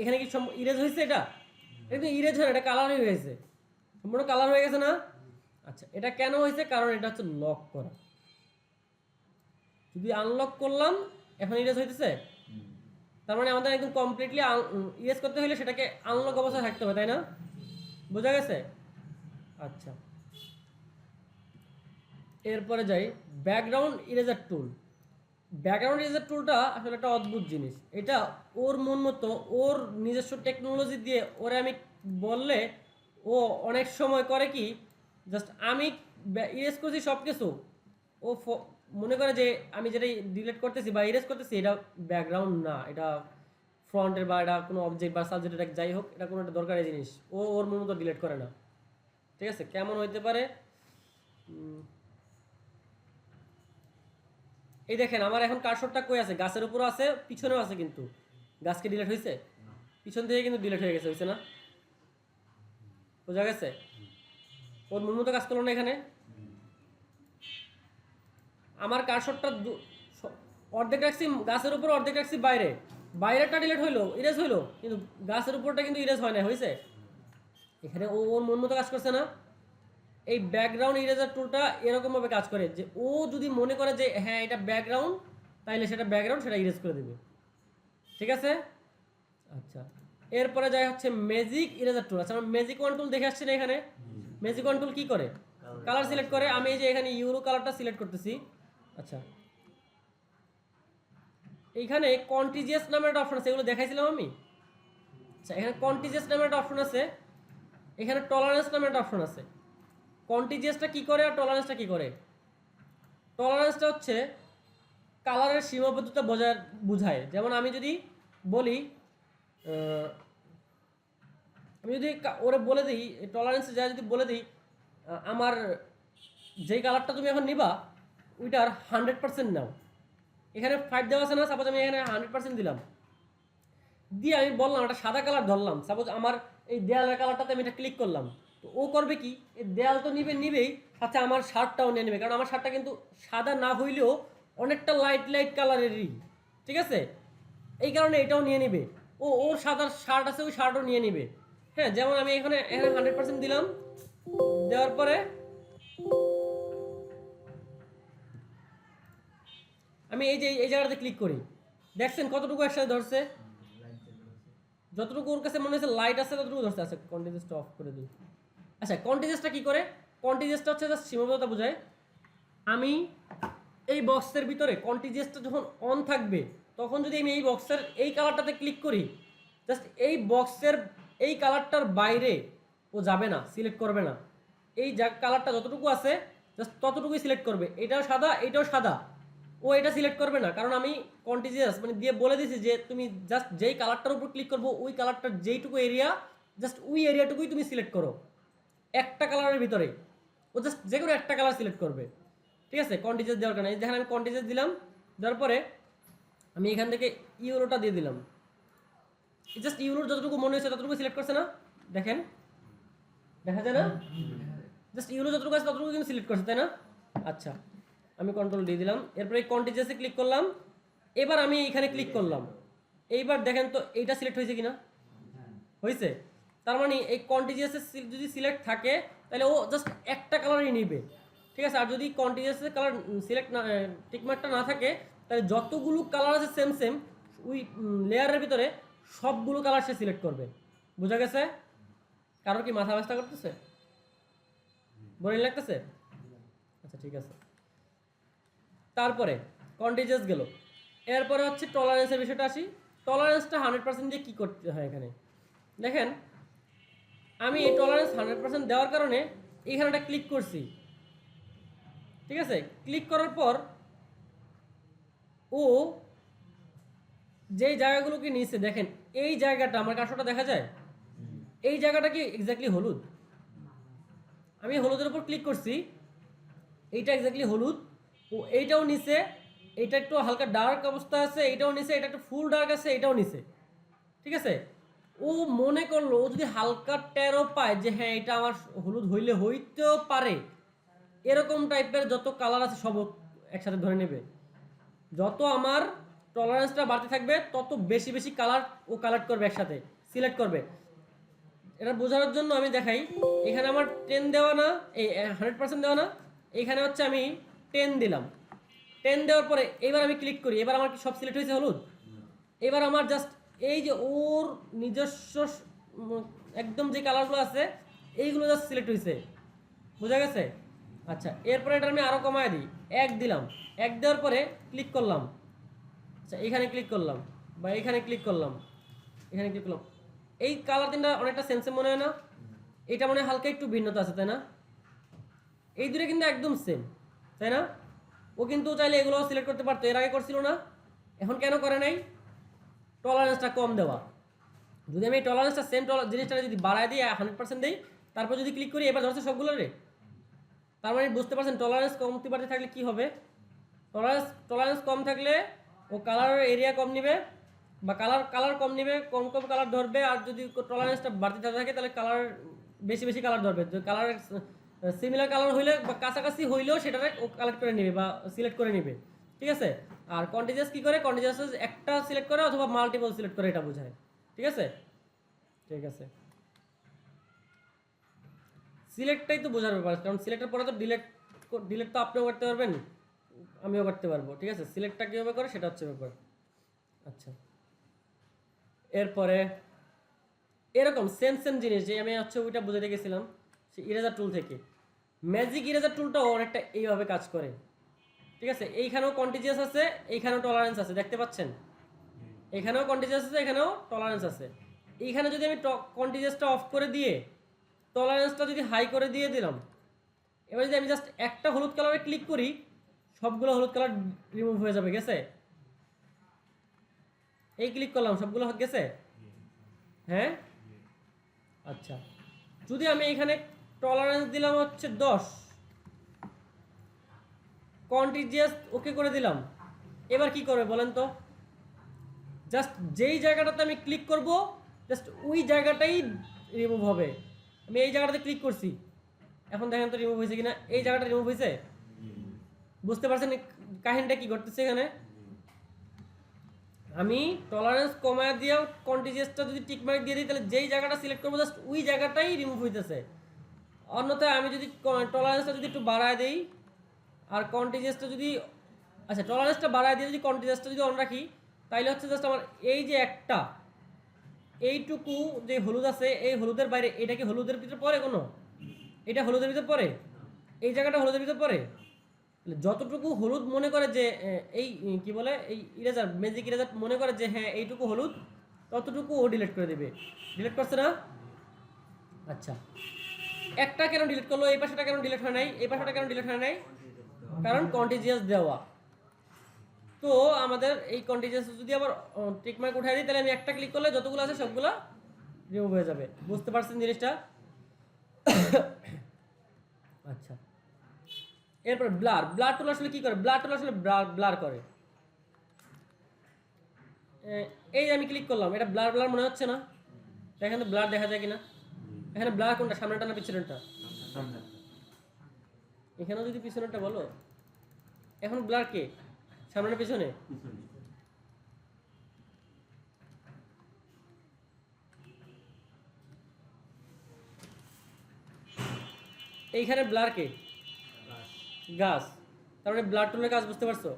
Speaker 1: এখানে কি ইরেজ হয়েছে? এটা কিন্তু ইরেজ হয় না, এটা কালারই হয়েছে, সম্পূর্ণ কালার হয়ে গেছে না? আচ্ছা, এটা কেন হয়েছে? কারণ এটা হচ্ছে লক করা। যদি আনলক করলাম এখন ইরেজ হইতেছে, তার মানে আমাদের একদম কমপ্লিটলি ইরেজ করতে হলে সেটাকে আনলক অবস্থায় থাকতে হবে, তাই না? বোঝা গেছে? আচ্ছা, এরপরে যাই ব্যাকগ্রাউন্ড ইরেজার টুল। ব্যাকগ্রাউন্ড ইরেজার টুলটা আসলে একটা অদ্ভুত জিনিস। এটা ওর মন মতো, ওর নিজস্ব টেকনোলজি দিয়ে ওরে আমি বললে ও অনেক সময় করে কি, জাস্ট আমি ইরেজ করছি সব কিছু, ও মনে করে যে আমি যেটা ডিলিট করতেছি বা ইরেজ করতেছি এটা ব্যাকগ্রাউন্ড না, এটা ফ্রন্টের বা এটা কোনো অবজেক্ট বা সাবজেক্ট, এটা যাই হোক, এটা কোনো একটা দরকারি জিনিস, ও ওর মন মতো ডিলিট করে না। ঠিক আছে, কেমন হইতে পারে? এই দেখেন আমার এখন কার্সরটা কই আছে? গাছের উপরও আছে, পিছনেও আছে, কিন্তু গাছকে ডিলিট হয়েছে, পিছন থেকে কিন্তু ডিলিট হয়ে গেছে, হয়েছে না? বোঝা গেছে? ওর মন মতো কাজ করলো না এখানে। আমার কার্সরটা অর্ধেক রাখছি গাছের উপর, অর্ধেক রাখছি বাইরে, বাইরেরটা ডিলিট হইলো, ইরেজ হইলো, কিন্তু গাছের উপরটা কিন্তু ইরেজ হয় না, হয়েছে? এখানে ও ওর মন মতো কাজ করছে না? এই ব্যাকগ্রাউন্ড ইরেজার টুলটা এরকমভাবে কাজ করে যে ও যদি মনে করে যে হ্যাঁ এটা ব্যাকগ্রাউন্ড, তাইলে সেটা ব্যাকগ্রাউন্ড, সেটা ইরেজ করে দেবে। ঠিক আছে? আচ্ছা, এরপরে যাই হচ্ছে ম্যাজিক ইরেজার টুল। আচ্ছা, আমরা ম্যাজিক ওয়ান টুল দেখে আসছি না এখানে? ম্যাজিক ওয়ান টুল কি করে? কালার সিলেক্ট করে। আমি এই যে এখানে ইউরো কালারটা সিলেক্ট করতেছি। আচ্ছা, এইখানে কন্টিজিয়াস নামের একটা অপশন আছে, এগুলো দেখাইছিলাম আমি। আচ্ছা, এখানে কন্টিজিয়াস নামের একটা অপশন আছে, এখানে টলারেন্স নামের একটা অপশন আছে। কন্টিজিয়াসটা কি করে আর টলারেন্সটা কি করে? টলারেন্সটা হচ্ছে কালারের সীমাবদ্ধতা বুঝায়। যেমন আমি যদি বলি, আমি যদি ওরে বলে দিই টলারেন্সে যা, যদি বলে দিই আমার যেই কালারটা তুমি এখন নিবা ওইটার 100% নাও। এখানে 5 দেওয়া আছে না, সাপোজ আমি এখানে 100% দিলাম, দিয়ে আমি বললাম একটা সাদা কালার ধরলাম, সাপোজ আমার এই দেয়ালের কালারটাতে আমি এটা ক্লিক করলাম, তো ও করবে কি, এই দেয়াল তো নিবেই, সাথে আমার শার্টটাও নিয়ে নেবে, কারণ আমার শার্টটা কিন্তু সাদা না হইলেও অনেকটা লাইট কালারেরই। ঠিক আছে, এই কারণে এটাও নিয়ে নিবে। ওর সাদা শার্ট আছে, ওই শার্টও নিয়ে নিবে। হ্যাঁ, যেমন আমি এখানে 100% দিলাম, দেওয়ার পরে আমি এই জায়গাটাতে ক্লিক করি, দেখছেন কতটুকু একসাথে ধরছে? যতটুকু ওর কাছে মনে হচ্ছে লাইট আছে ততটুকু ধরছে। আচ্ছা, কন্টিনিউসটা অফ করে দিই। আচ্ছা, কন্টিনিউসটা কি করে? কন্টিনিউসটা হচ্ছে জাস্ট সীমাবদ্ধতা বোঝায়। আমি এই বক্সের ভিতরে কন্টিনিউসটা যখন অন থাকবে তখন যদি আমি এই বক্সের এই কালারটাতে ক্লিক করি, জাস্ট এই বক্সের এই কালারটার বাইরে ও যাবে না, সিলেক্ট করবে না। এই যা কালারটা যতটুকু আছে জাস্ট ততটুকুই সিলেক্ট করবে। এটাও সাদা, এটাও সাদা, ও এটা সিলেক্ট করবে না, কারণ আমি কন্টিনিউয়াস মানে দিয়ে বলে দিয়েছি যে তুমি জাস্ট যেই কালারটার উপর ক্লিক করবো ওই কালারটার যেইটুকু এরিয়া, জাস্ট ওই এরিয়াটুকুই তুমি সিলেক্ট করো। একটা কালারের ভিতরে ও জাস্ট যে কোনো একটা কালার সিলেক্ট করবে, ঠিক আছে? কন্টিজেস দেওয়ার কারণে দেখেন আমি কন্টিজেস দিলাম, দেওয়ার পরে আমি এখান থেকে ইউরোটা দিয়ে দিলাম, জাস্ট ইউরোর যতটুকু মনে হয়েছে ততটুকু সিলেক্ট করছে না, দেখেন দেখা যায় না, জাস্ট ইউরো যতটুকু আছে ততটুকু কিন্তু সিলেক্ট করছে, তাই না? আচ্ছা, আমি কন্ট্রোল দিয়ে দিলাম, এরপরে কন্টিজেসে ক্লিক করলাম, এবার আমি এখানে ক্লিক করলাম, এইবার দেখেন তো এইটা সিলেক্ট হয়েছে কিনা, হয়েছে। তার মানে এই কন্টিজিয়াসে যদি সিলেক্ট থাকে তাহলে ও জাস্ট একটা কালারই নিবে, ঠিক আছে? আর যদি কন্টিজিয়াসে কালার সিলেক্ট না, টিকমার্কটা না থাকে, তাহলে যতগুলো কালার আছে সেম সেম ওই লেয়ারের ভিতরে সবগুলো কালার সে সিলেক্ট করবে। বোঝা গেছে? কারোর কি মাথা ব্যথা করতেছে, বোরিং লাগতেছে? আচ্ছা ঠিক আছে। তারপরে কন্টিজিয়াস গেল, এরপরে হচ্ছে টলারেন্সের বিষয়টা আসি। টলারেন্সটা 100% দিয়ে কী করতে হয় এখানে দেখেন, আমি এই টলারেন্স 100% দেওয়ার কারণে এখানে একটা ক্লিক করছি, ঠিক আছে? ক্লিক করার পর ও যেই জায়গাগুলোকে নিয়েছে দেখেন, এই জায়গাটা আমার কাশটা দেখা যায়, এই জায়গাটা কি এক্স্যাক্টলি হলুদ, আমি হলুদের উপর ক্লিক করছি, এইটা এক্স্যাক্টলি হলুদ, ও এইটাও নিচে, এটা একটু হালকা ডার্ক অবস্থা আছে, এইটাও নিচে, এটা একটু ফুল ডার্ক আছে, এটাও নিচে, ঠিক আছে? ও মনে করলো ও যদি হালকা টেরো পায় যে হ্যাঁ এটা আমার হলুদ হইলে হইতেও পারে, এরকম টাইপের যত কালার আছে সব একসাথে ধরে নেবে। যত আমার টলারেন্সটা বাড়তে থাকবে তত বেশি বেশি কালার ও কালেক্ট করবে, একসাথে সিলেক্ট করবে। এটা বোঝানোর জন্য আমি দেখাই, এখানে আমার 10 দেওয়া না, এই 100% দেওয়া না, এখানে হচ্ছে আমি 10 দিলাম, 10 দেওয়ার পরে এবার আমি ক্লিক করি, এবার আমার কি সব সিলেক্ট হয়েছে হলুদ? এবার আমার জাস্ট এই যে ওর নিজস্ব একদম যে কালারগুলো আছে এইগুলো জাস্ট সিলেক্ট হয়েছে, বোঝা গেছে? আচ্ছা, এরপরে এটা আমি আরও কমায় দিই, 1 দিলাম, 1 দেওয়ার পরে ক্লিক করলাম, আচ্ছা এখানে ক্লিক করলাম বা এখানে ক্লিক করলাম, এখানে ক্লিক করলাম, এই কালার তিনটা অনেকটা সেন্সে মনে হয় না? এটা মনে হয় হালকা একটু ভিন্নতা আছে, তাই না? এই দুটো কিন্তু একদম সেম, তাই না? ও কিন্তু চাইলে এগুলো সিলেক্ট করতে পারতো, এর আগে করছিল না, এখন কেন করে নাই? টলারেন্সটা কম দেওয়া। যদি আমি টলারেন্সটা সেম জিনিসটা যদি বাড়ায় দিই 100% দিই, তারপর যদি ক্লিক করি, এবার ধরছে সবগুলো রে, তার মানে বুঝতে পারছেন টলারেন্স কমতে বাড়তে থাকলে কি হবে? টলারেন্স কম থাকলে ও কালার এরিয়া কম নিবে বা কালার কম নিবে, কম কম কালার ধরবে, আর যদি টলারেন্সটা বাড়তে থাকে তাহলে কালার বেশি বেশি কালার ধরবে। কালার সিমিলার কালার হইলে বা কাছাকাছি হইলেও সেটাকে ও কালেক্ট করে নেবে বা সিলেক্ট করে নেবে, ঠিক আছে? আর কন্টিজিয়াস কি করে? কন্টিজিয়াস একটা সিলেক্ট করে অথবা মাল্টিপল সিলেক্ট করে, এটা বোঝায়, ঠিক আছে? ঠিক আছে, সিলেক্টটাই তো বোঝার ব্যাপার, কারণ সিলেক্টের পরে তো ডিলেট তো আপনিও করতে পারবেন, আমিও করতে পারবো, ঠিক আছে? সিলেক্টটা কীভাবে করে সেটা হচ্ছে ব্যাপার। আচ্ছা, এরপরে এরকম সেম সেম জিনিস যে আমি হচ্ছে ওইটা বুঝাতে গেছিলাম সে ইরেজার টুল থেকে, ম্যাজিক ইরেজার টুলটাও অনেকটা এইভাবে কাজ করে, ঠিক আছে? এইখানেও কন্টিজিয়াস আছে, এইখানেও টলারেন্স আছে, দেখতে পাচ্ছেন? এখানেও কন্টিজিয়াস আছে, এখানেও টলারেন্স আছে। এইখানে যদি আমি কন্টিজিয়াসটা অফ করে দিয়ে টলারেন্সটা যদি হাই করে দিয়ে দিলাম, এবার যদি আমি জাস্ট একটা হলুদ কালারে ক্লিক করি, সবগুলো হলুদ কালার রিমুভ হয়ে যাবে, গেছে? এই ক্লিক করলাম, সবগুলো গেছে, হ্যাঁ? আচ্ছা, যদি আমি এখানে টলারেন্স দিলাম হচ্ছে 10, কন্টিজিয়াস ওকে করে দিলাম, এবার কি করবে বলেন তো? জাস্ট যেই জায়গাটাতে আমি ক্লিক করব জাস্ট ওই জায়গাটাই রিমুভ হবে। আমি এই জায়গাটাতে ক্লিক করছি, এখন দেখেন তো রিমুভ হয়েছে কিনা, এই জায়গাটা রিমুভ হয়েছে। বুঝতে পারছেন কাহিনীটা কি ঘটতেছে এখানে? আমি টলারেন্স কমায় দিয়েও কন্টিজিয়াসটা যদি টিকমার্ক দিয়ে দিই, তাহলে যেই জায়গাটা সিলেক্ট করবো জাস্ট ওই জায়গাটাই রিমুভ হইতেছে। অন্যথায় আমি যদি টলারেন্সটা যদি একটু বাড়ায় দিই আর কন্টিজিয়াসটা যদি, আচ্ছা টলারেন্সটা বাড়ায় দিয়ে যদি কন্টিজিয়াসটা যদি অন রাখি, তাইলে হচ্ছে জাস্ট আমার এই যে একটা এইটুকু যে হলুদ আছে, এই হলুদের বাইরে, এটা কি হলুদের ভিতরে পড়ে কোনো? এটা হলুদের ভিতরে পড়ে, এই জায়গাটা হলুদের ভিতরে পড়ে। যতটুকু হলুদ মনে করে যে এই কি বলে এই ইরেজার, ম্যাজিক ইরেজার মনে করে যে হ্যাঁ এইটুকু হলুদ, ততটুকু ও ডিলিট করে দেবে। ডিলিট করছে না? আচ্ছা, একটা কেন ডিলিট করলো, এই পাশাটা কেন ডিলিট হয় নাই, এই পাশাটা কেন ডিলিট হয় নাই? কারণ কন্টিজিয়াস দেওয়া। তো আমাদের এই কন্টিজিয়াস যদি আবার টিকমার্ক উঠাই দিই, তাহলে আমি একটা ক্লিক করলে যতগুলো আছে সবগুলো রিমুভ হয়ে যাবে। বুঝতে পারছেন জিনিসটা? আচ্ছা, এরপর ব্লার টুল আসলে কি করে? ব্লার টুল আসলে ব্লার করে। এই আমি ক্লিক করলাম, এটা ব্লার মনে হচ্ছে না? দেখেন তো ব্লার দেখা যায় কিনা। এখানে ব্লার কোনটা, সামনেটা না পিছনেরটা? এখানেও যদি পিছনেরটা বলো, এখন ব্লার কে, সামনে না পিছনে? এইখানে ব্লার কে? গাছ। তার মানে ব্লার টুলের কাজ বুঝতে পারছো?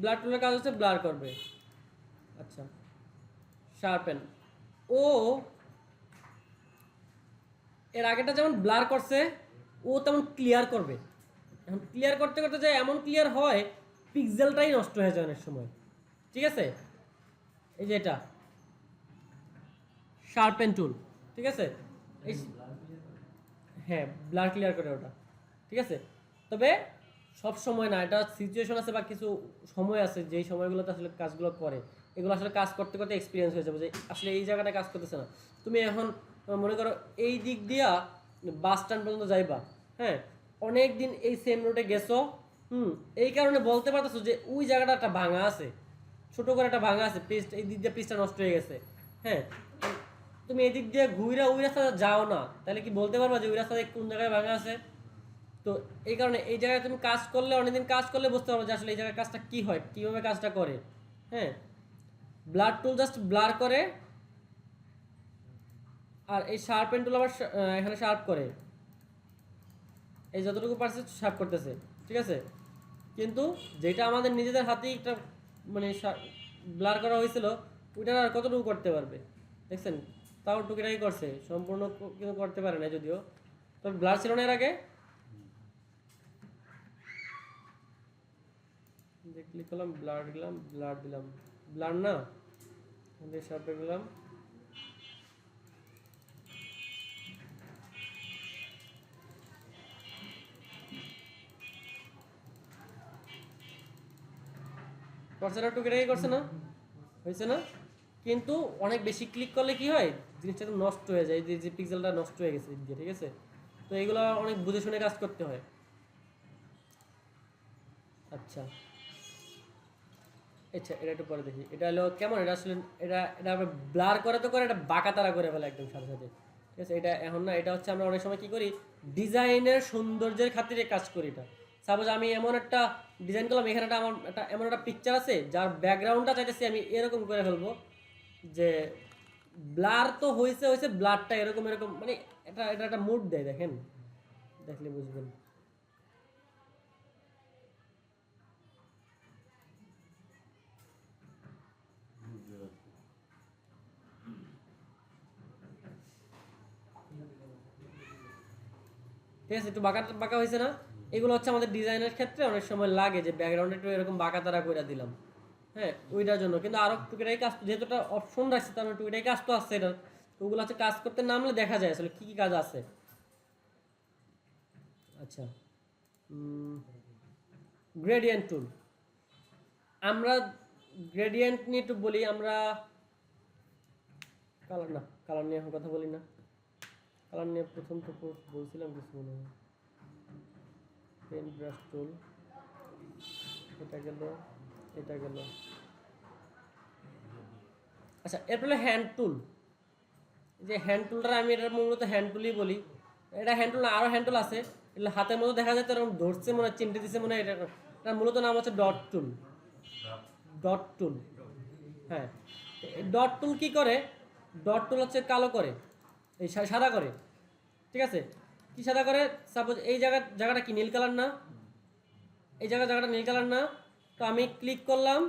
Speaker 1: ব্লার টুলের কাজ হচ্ছে ব্লার করবে। আচ্ছা, শার্পেন। ও এর আগেটা যেমন ব্লার করছে, ও তেমন ক্লিয়ার করবে। এখন ক্লিয়ার করতে করতে যে এমন ক্লিয়ার হয়, পিক্সেলটাই নষ্ট হয়ে যায় অনেক সময়। ঠিক আছে, এই যে এটা শার্পেন টুল, ঠিক আছে। এই হ্যাঁ, ব্লার ক্লিয়ার করে ওটা, ঠিক আছে। তবে সব সময় না, এটা সিচুয়েশন আছে বা কিছু সময় আছে যেই সময়গুলোতে আসলে কাজগুলো করে, এগুলো আসলে কাজ করতে করতে এক্সপিরিয়েন্স হয়ে যাবে যে আসলে এই জায়গাটা কাজ করতেছে না। তুমি এখন মনে করো এই দিক দিয়া বাস স্ট্যান্ড পর্যন্ত যাইবা, হ্যাঁ, অনেক দিন এই সেম রোডে গেছো, এই কারণে বলতে পারতেছো যে ওই জায়গাটা একটা ভাঙা আছে, ছোট করে একটা ভাঙা আছে, পিচ এই দিক দিয়ে পিচটা নষ্ট হয়ে গেছে, হ্যাঁ। তুমি এদিক দিয়ে ঘুরে ওই রাস্তা যাও না, তাহলে কি বলতে পারবা যে ওই রাস্তাতে কোন জায়গায় ভাঙা আছে? তো এই কারণে এই জায়গায় তুমি কাজ করলে, অনেকদিন কাজ করলে বুঝতে পারবে যে আসলে এই জায়গায় কাজটা কি হয়, কিভাবে কাজটা করে, হ্যাঁ। ব্লার টুল জাস্ট ব্লার করে, আর এই শার্পেন টুল আবার এখানে শার্প করে, এই যতটুকু পারছে শার্প করতেছে, ঠিক আছে। কিন্তু যেটা আমাদের নিজেদের হাতেই একটা মানে ব্লার করা হয়েছিল, ওইটা আর কতটুকু করতে পারবে দেখছেন? তাও টুকিটাকি করছে, সম্পূর্ণ কিন্তু করতে পারে না যদিও। তবে ব্লার ছিল না এর আগে। ক্লিক করলাম, ব্লার দিলাম, ব্লার না, শার্পে গেলাম, করছে না, টুকিটাকি করছে না, হয়েছে না? কিন্তু অনেক বেশি ক্লিক করলে কি হয়, জিনিসটা তো নষ্ট হয়ে যায়, যে পিক্সেলটা নষ্ট হয়ে গেছে দিয়ে, ঠিক আছে। তো এইগুলো অনেক বুঝে শুনে কাজ করতে হয়। আচ্ছা, আচ্ছা, এটা একটু পরে দেখি। এটা হলো কেমন, এটা আসলে এটা আবার ব্লার করে তো করে, এটা বাঁকা তারা করে ফেলে একদম সাথে সাথে, ঠিক আছে। এটা এখন না, এটা হচ্ছে আমরা অনেক সময় কি করি, ডিজাইনের সৌন্দর্যের খাতিরে কাজ করি। এটা সাপোজ আমি এমন একটা ডিজাইন করলাম, এখানে একটা আমার একটা এমন একটা পিকচার আছে যার ব্যাকগ্রাউন্ডটা চাইতেছি আমি এরকম করে ফেলবো যে ব্লার তো হয়েছে ব্লারটা এরকম এরকম, মানে এটা এটা একটা মুড দেয়, দেখেন, দেখলে বুঝবেন। ঠিক আছে, একটু বাঁকা বাঁকা হয়েছে না? এগুলো হচ্ছে আমাদের ডিজাইনের ক্ষেত্রে অনেক সময় লাগে যে ব্যাকগ্রাউন্ডে একটু এরকম বাঁকা তারা করে দিলাম, হ্যাঁ, ওইটার জন্য। কিন্তু আরো টুকিটাই কাজ, যেহেতু একটা অপশন রাখছে তার মানে টুকিটাই কাজ তো আসছে এটার, তো ওগুলো হচ্ছে কাজ করতে নামলে দেখা যায় আসলে কি কি কাজ আছে। আচ্ছা, গ্রেডিয়েন্ট টুল, আমরা গ্রেডিয়েন্ট নিয়ে একটু বলি। আমরা কালার না, কালার নিয়ে এখন কথা বলি না। কালার নিয়ে প্রথম তো বলছিলাম কিছু মনে হয়। পেন ব্রাশ টুল, এটা গেল, এটা গেল। আচ্ছা, এরপরে হ্যান্ড টুল। যে হ্যান্ড টুলটা আমি এটা মূলত হ্যান্ড টুলই বলি। এটা হ্যান্ড টুল না, আরও হ্যান্ড টুল আছে, এগুলো হাতের মতো দেখা যায় তো, এরকম ধরছে মনে হয়, চিমটে দিচ্ছে মনে হয়। এটা মূলত নাম হচ্ছে ডট টুল। ডট টুল, হ্যাঁ। ডট টুল কি করে? ডট টুল হচ্ছে কালো করে, এই সাদা করে, ঠিক আছে। কি সাদা করে? সাপোজ এই জায়গাটা কি নীল কালার না, এই জায়গাটা নীল কালার না, তো আমি ক্লিক করলাম,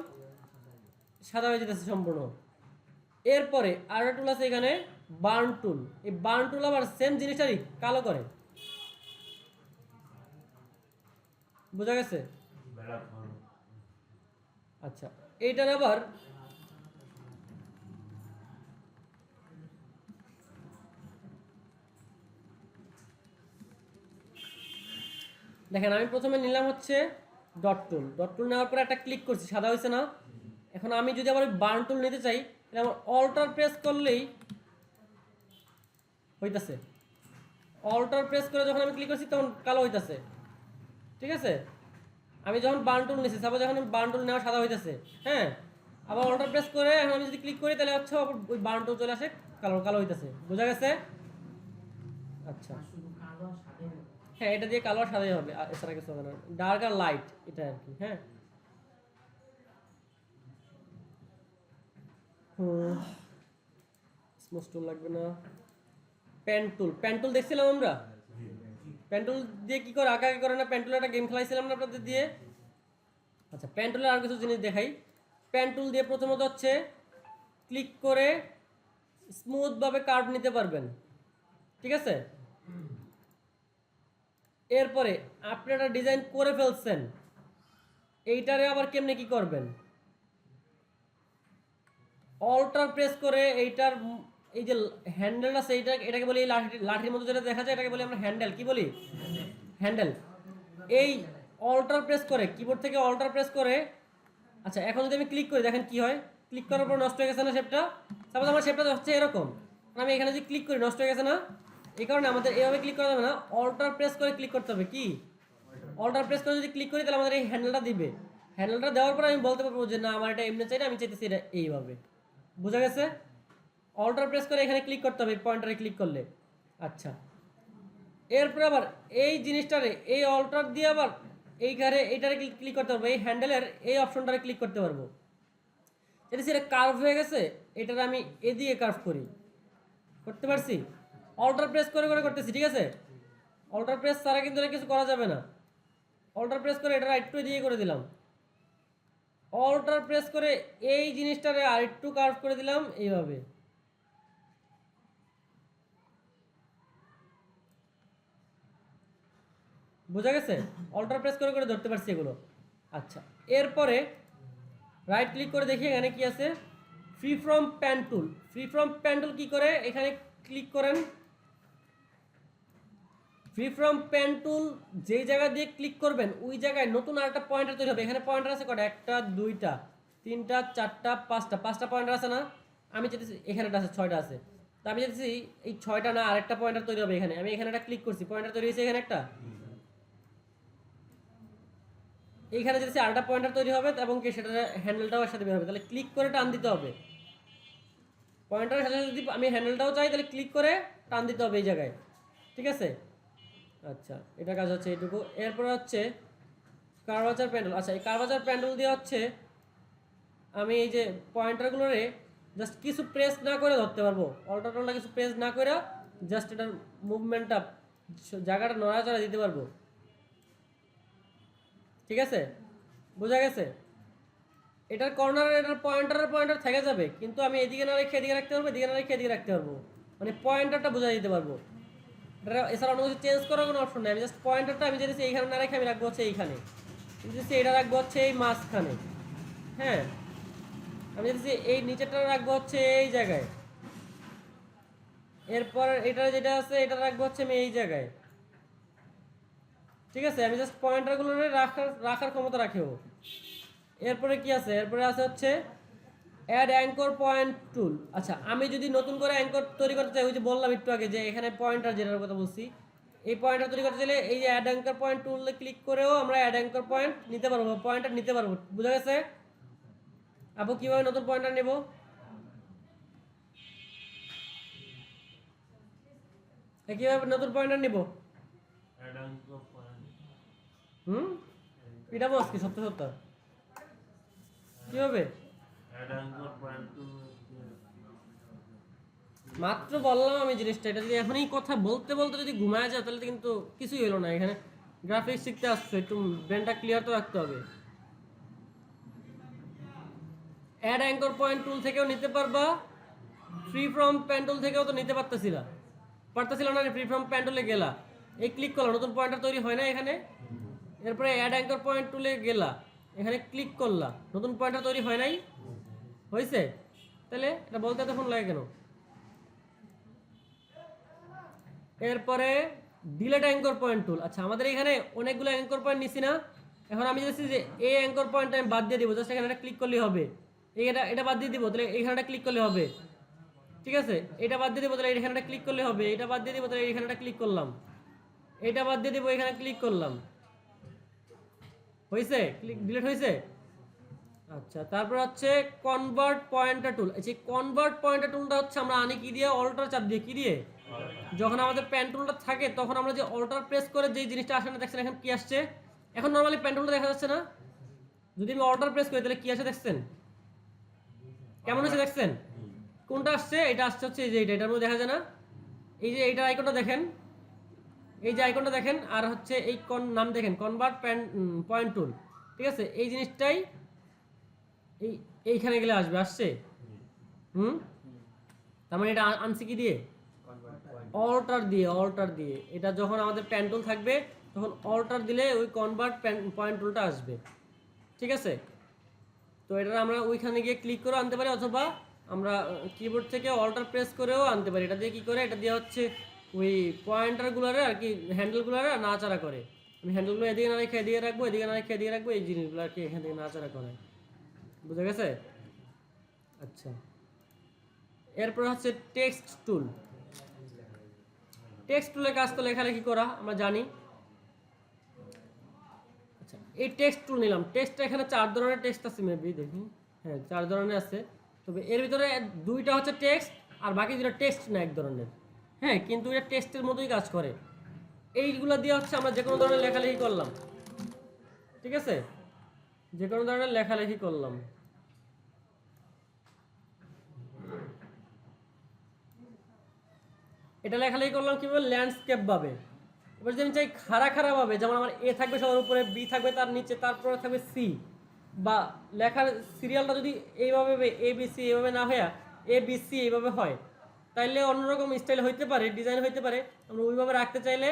Speaker 1: সাদা হয়ে যেতেছে সম্পূর্ণ। এরপরে আর একটা টুল আছে এখানে, বার্ন টুল। এই বার্ন টুল আবার সেম জিনিসটারই কালো করে, বোঝা গেছে? আচ্ছা, এইটার আবার দেখেন, আমি প্রথমে নিলাম হচ্ছে ডট টুল। ডট টুল নেওয়ার পরে একটা ক্লিক করছি, সাদা হয়েছে না? এখন আমি যদি আবার বার্ন টুল নিতে চাই, তাহলে আমার অল্টার প্রেস করলেই হইতাছে। অল্টার প্রেস করে যখন আমি ক্লিক করছি তখন কালো হইতাছে, ঠিক আছে। আমি যখন বার্ন টুল নিছি, সাপোজ যখন আমি বার্ন টুল নেওয়া সাদা হইতাছে, হ্যাঁ। আবার অল্টার প্রেস করে এখন আমি যদি ক্লিক করি তাহলে হচ্ছে ওই বার্ন টুল চলে আসে, কালো কালো হইতাছে। বোঝা গেছে? আচ্ছা, হ্যাঁ, এটা দিয়ে কালো আর সাদাই হবে, এছাড়া কিছু হবে না। ডার্ক আর লাইট এটা আর কি, হ্যাঁ। স্মুথ টুল লাগবে না। পেন টুল, পেন টুল দেখছিলাম আমরা। পেন টুল দিয়ে কি করে আঁকাআঁকি করে না, পেন টুল একটা গেম খেলাইছিলাম না আপনাদের দিয়ে। আচ্ছা, পেন টুলের আর কিছু জিনিস দেখাই। পেন টুল দিয়ে প্রথমত হচ্ছে ক্লিক করে স্মুথভাবে কার্ভ নিতে পারবেন, ঠিক আছে। এরপরে আপনি একটা ডিজাইন করে ফেলছেন, এইটারে আবার কেমনে কি করবেন, অল্টার প্রেস করে এইটার এই যে হ্যান্ডেল আছে এটাকে বলি লাঠির মতো যেটা দেখা যায় এটাকে বলি আমরা হ্যান্ডেল। কি বলি? হ্যান্ডেল। এই অল্টার প্রেস করে, কিবোর্ড থেকে অল্টার প্রেস করে, আচ্ছা এখন যদি আমি ক্লিক করি দেখেন কি হয়। ক্লিক করার পর নষ্ট হয়ে গেছে না শেপটা? সাপোজ আমার শেপটা হচ্ছে এরকম, আমি এখানে যদি ক্লিক করি নষ্ট হয়ে গেছে না? এই কারণে আমাদের এভাবে ক্লিক করা যাবে না, অল্টার প্রেস করে ক্লিক করতে হবে। কি অল্টার প্রেস করে যদি ক্লিক করি তাহলে আমাদের এই হ্যান্ডেলটা দিবে। হ্যান্ডেলটা দেওয়ার পর আমি বলতে পারবো যে না আমার এটা এমনি চাই না, আমি চাইতেছি এটা এইভাবে। বোঝা গেছে? অল্টার প্রেস করে এখানে ক্লিক করতে হবে, পয়েন্টারে ক্লিক করলে। আচ্ছা, এরপর আবার এই জিনিসটারে এই অল্টার দিয়ে আবার এইখানে এইটারে ক্লিক করতে পারবো, এই হ্যান্ডেলের এই অপশনটারে ক্লিক করতে পারবো। এটা সেটা কার্ভ হয়ে গেছে, এটার আমি এদিকে কার্ভ করি, করতে পারছি। অল্টার প্রেস করে করে করতেছি, ঠিক আছে। অল্টার প্রেস ছাড়া কিন্তু এটা কিছু করা যাবে না। অল্টার প্রেস করে এটা একটু এদিকে করে দিলাম, অল্টার প্রেস করে এই জিনিসটারে আর একটু কার্ভ করে দিলাম এইভাবে। বোঝা গেছে? অল্টার প্রেস করে করে ধরতে পারছি এগুলো। আচ্ছা, এরপরে রাইট ক্লিক করে দেখি এখানে কি আছে, free from pen tool. Free from pen tool কি করে, এখানে ক্লিক করেন। ফ্রি ফ্রম পেন টুল যেই জায়গা দিয়ে ক্লিক করবেন ওই জায়গায় নতুন আরেকটা পয়েন্টার তৈরি হবে। এখানে পয়েন্টার আছে কটা? একটা, দুইটা, তিনটা, চারটা, পাঁচটা। পাঁচটা পয়েন্টার আছে না? আমি চাইতেছি এখানে আছে, ছয়টা আছে। তা আমি চাইতেছি এই ছয়টা না আরেকটা পয়েন্টার তৈরি হবে এখানে। আমি এখানে একটা ক্লিক করছি, পয়েন্টার তৈরি হয়েছে এখানে একটা। এইখানে যদি আরেকটা পয়েন্টার তৈরি হবে এবং কি সেটা হ্যান্ডেলটাও একসাথে বের হবে, তাহলে ক্লিক করে টান দিতে হবে। পয়েন্টারের সাথে যদি আমি হ্যান্ডেলটাও চাই তাহলে ক্লিক করে টান দিতে হবে এই জায়গায়, ঠিক আছে। আচ্ছা, এটা কাজ হচ্ছে এইটুকু। এরপরে হচ্ছে কার্ভাচার প্যান্ডেল। আচ্ছা, এই কার্ভাচার প্যান্ডেল দিয়ে হচ্ছে আমি এই যে পয়েন্টারগুলোরে জাস্ট কিছু প্রেস না করে ধরতে পারবো। অল্টারটা কিছু প্রেস না করে জাস্ট এটার মুভমেন্টটা, জায়গাটা নড়াচড়া দিতে পারবো, ঠিক আছে। বোঝা গেছে? এটার কর্নার, এটার পয়েন্টার থেকে যাবে, কিন্তু আমি এদিকে না রেখে এদিকে রাখতে পারবো, এদিকে না রেখে এদিকে রাখতে পারবো, মানে পয়েন্টারটা বোঝা দিতে পারবো। এটা এছাড়া অন্য কিছু চেঞ্জ করার কোনো অপশন নেই। আমি জাস্ট পয়েন্টারটা আমি যদি এইখানে না রেখে আমি রাখবো হচ্ছে এইখানে, যদি এটা রাখবো হচ্ছে এই মাঝখানে, হ্যাঁ। আমি যদি এই নিচেরটা রাখবো হচ্ছে এই জায়গায়, এরপর এটা যেটা আছে এটা রাখবো হচ্ছে আমি এই জায়গায়, ঠিক আছে। আমি জাস্ট পয়েন্টারগুলো রাখার ক্ষমতা রাখিও। এরপরে কি আছে? এরপরে আছে হচ্ছে অ্যাড অ্যাঙ্কর পয়েন্ট টুল। আচ্ছা, আমি যদি নতুন করে অ্যাঙ্কর তৈরি করতে চাই, ওই যে বললাম একটু আগে যে এখানে পয়েন্টার যেটার কথা বলছি, এই পয়েন্টার তৈরি করতে চাইলে এই যে অ্যাড অ্যাঙ্কর পয়েন্ট টুলে ক্লিক করেও আমরা অ্যাড অ্যাঙ্কর পয়েন্ট নিতে পারবো, পয়েন্টার নিতে পারবো। বুঝা গেছে? আপু কিভাবে নতুন পয়েন্টার নেব? কিভাবে নতুন পয়েন্টার নিব? এটা বস কি সত্য সত্য কিভাবে? মাত্র বললাম আমি জিনিসটা, এটা যদি এখনই কথা বলতে বলতে যদি ঘুমায় যায় তাহলে কিন্তু কিছুই হলো না। এখানে গ্রাফিক্স শিখতে আসছো, একটু ব্রেনটা ক্লিয়ার তো রাখতে হবে। অ্যাড অ্যাঙ্কর পয়েন্ট টুল থেকেও নিতে পারবা, ফ্রি ফ্রম পেন টুল থেকেও তো নিতে পারতেছিল না। ফ্রি ফ্রম পেন টুলে গেলা, এই ক্লিক করলাম, নতুন পয়েন্টার তৈরি হয় না এখানে। এরপরে অ্যাড অ্যাঙ্কর পয়েন্ট টুলে গেলা, এখানে ক্লিক করলা, নতুন পয়েন্টার তৈরি হয় নাই? হয়েছে? তাহলে এটা বলতে এতক্ষণ লাগে কেন? এরপরে ডিলেট অ্যাঙ্কর পয়েন্ট টুল। আচ্ছা, আমাদের এখানে অনেকগুলো অ্যাঙ্কর পয়েন্ট নিছি না? এখন আমি চাইছি যে এই অ্যাঙ্কর পয়েন্টটা আমি বাদ দিয়ে দিব, জাস্ট এখানে একটা ক্লিক করলেই হবে। এটা বাদ দিয়ে দিব, তাহলে এখানে একটা ক্লিক করলে হবে। ঠিক আছে, এটা বাদ দিয়ে দেবো, তাহলে এখানে ক্লিক করলে হবে। এটা বাদ দিয়ে দেবো, তাহলে এখানে ক্লিক করলাম। এটা বাদ দিয়ে দেবো, এখানে ক্লিক করলাম। হয়েছে? ক্লিক ডিলিট হয়েছে। আচ্ছা, তারপর হচ্ছে কনভার্ট পয়েন্টার টুল। এই কনভার্ট পয়েন্টার টুলটা হচ্ছে আমরা আনি কি দিয়ে, অল্টার চাপ দিয়ে। কি দিয়ে? যখন আমাদের পেন টুলটা থাকে তখন আমরা যে অল্টার প্রেস করে যে জিনিসটা আসে না, দেখছেন এখন কি আসছে? এখন নরমালি পেন টুলটা দেখা যাচ্ছে না, যদি আমি অল্টার প্রেস করি তাহলে কি আসে দেখছেন? কেমন হচ্ছে দেখছেন? কোনটা আসছে? এটা আসছে হচ্ছে এই যে এটার মধ্যে দেখা যায় না, এই যে এইটার আইকনটা দেখেন, এই যে আইকনটা দেখেন, আর হচ্ছে এই নাম দেখেন, কনভার্ট পয়েন্ট টুল। ঠিক আছে, এই জিনিসটাই এইখানে গেলে আসবে, আসছে। তার মানে এটা আনছি কি দিয়ে? অল্টার দিয়ে। অল্টার দিয়ে এটা যখন আমাদের পেন টুল থাকবে তখন অল্টার দিলে ওই কনভার্ট পয়েন্ট টুলটা আসবে। ঠিক আছে, তো এটা আমরা ওইখানে গিয়ে ক্লিক করে আনতে পারি, অথবা আমরা কিবোর্ড থেকে অল্টার প্রেস করেও আনতে পারি। এটা দিয়ে কি করে? এটা দিয়ে হচ্ছে ওই পয়েন্টারগুলোরে আর কি, হ্যান্ডেলগুলোরে নাড়াচাড়া করে। আমি হ্যান্ডেলগুলো এদিকে না রেখে এদিকে রাখবো, এদিকে না রেখে এদিকে রাখবো, এই জিনিসগুলো আর কি এখান থেকে নাড়াচাড়া করে। বুঝা গেছে? আচ্ছা, এরপর হচ্ছে টেক্সট টুল। টেক্সট টুলের কাজ তো লেখালেখি করা, আমরা জানি। আচ্ছা, এই টেক্সট টুল নিলাম। টেক্সটটা এখানে 4 ধরনের টেক্সট আছে, মেবি দেখি। হ্যাঁ, 4 ধরনের আছে, তবে এর ভিতরে 2টা হচ্ছে টেক্সট আর বাকি 2টা টেক্সট না, এক ধরনের। হ্যাঁ, কিন্তু এটা টেক্সটের মতোই কাজ করে। এইগুলো দিয়ে হচ্ছে আমরা যে কোনো ধরনের লেখালেখি করলাম। ঠিক আছে, যে কোনো ধরনের লেখালেখি করলাম। এটা লেখালেখি করলাম কিভাবে? ল্যান্ডস্কেপ ভাবে। এবার যদি আমি চাই খাড়া খাড়া ভাবে, যেমন আমার এ থাকবে সবার উপরে, বি থাকবে তার নিচে, তারপরে থাকবে সি, বা লেখার সিরিয়ালটা যদি এইভাবে এ বি সি এইভাবে না হয়ে এ বি সি এইভাবে হয়, তাইলে অন্যরকম স্টাইল হইতে পারে, ডিজাইন হইতে পারে। আমরা ওইভাবে রাখতে চাইলে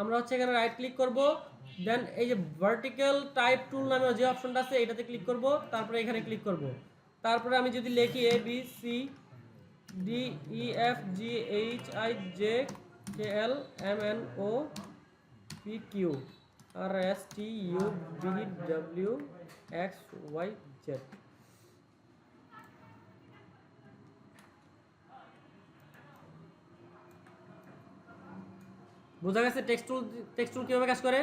Speaker 1: আমরা হচ্ছে এখানে রাইট ক্লিক করব, দেন এই যে ভার্টিক্যাল টাইপ টুল নামে যে অপশনটা আছে এটাতে ক্লিক করব, তারপরে এখানে ক্লিক করব। তারপরে আমি যদি লিখি A B C D E F G H I J K L M N O P Q R S T U V W X Y Z. বোঝা গেছে টেক্সট টুল কিভাবে কাজ করে?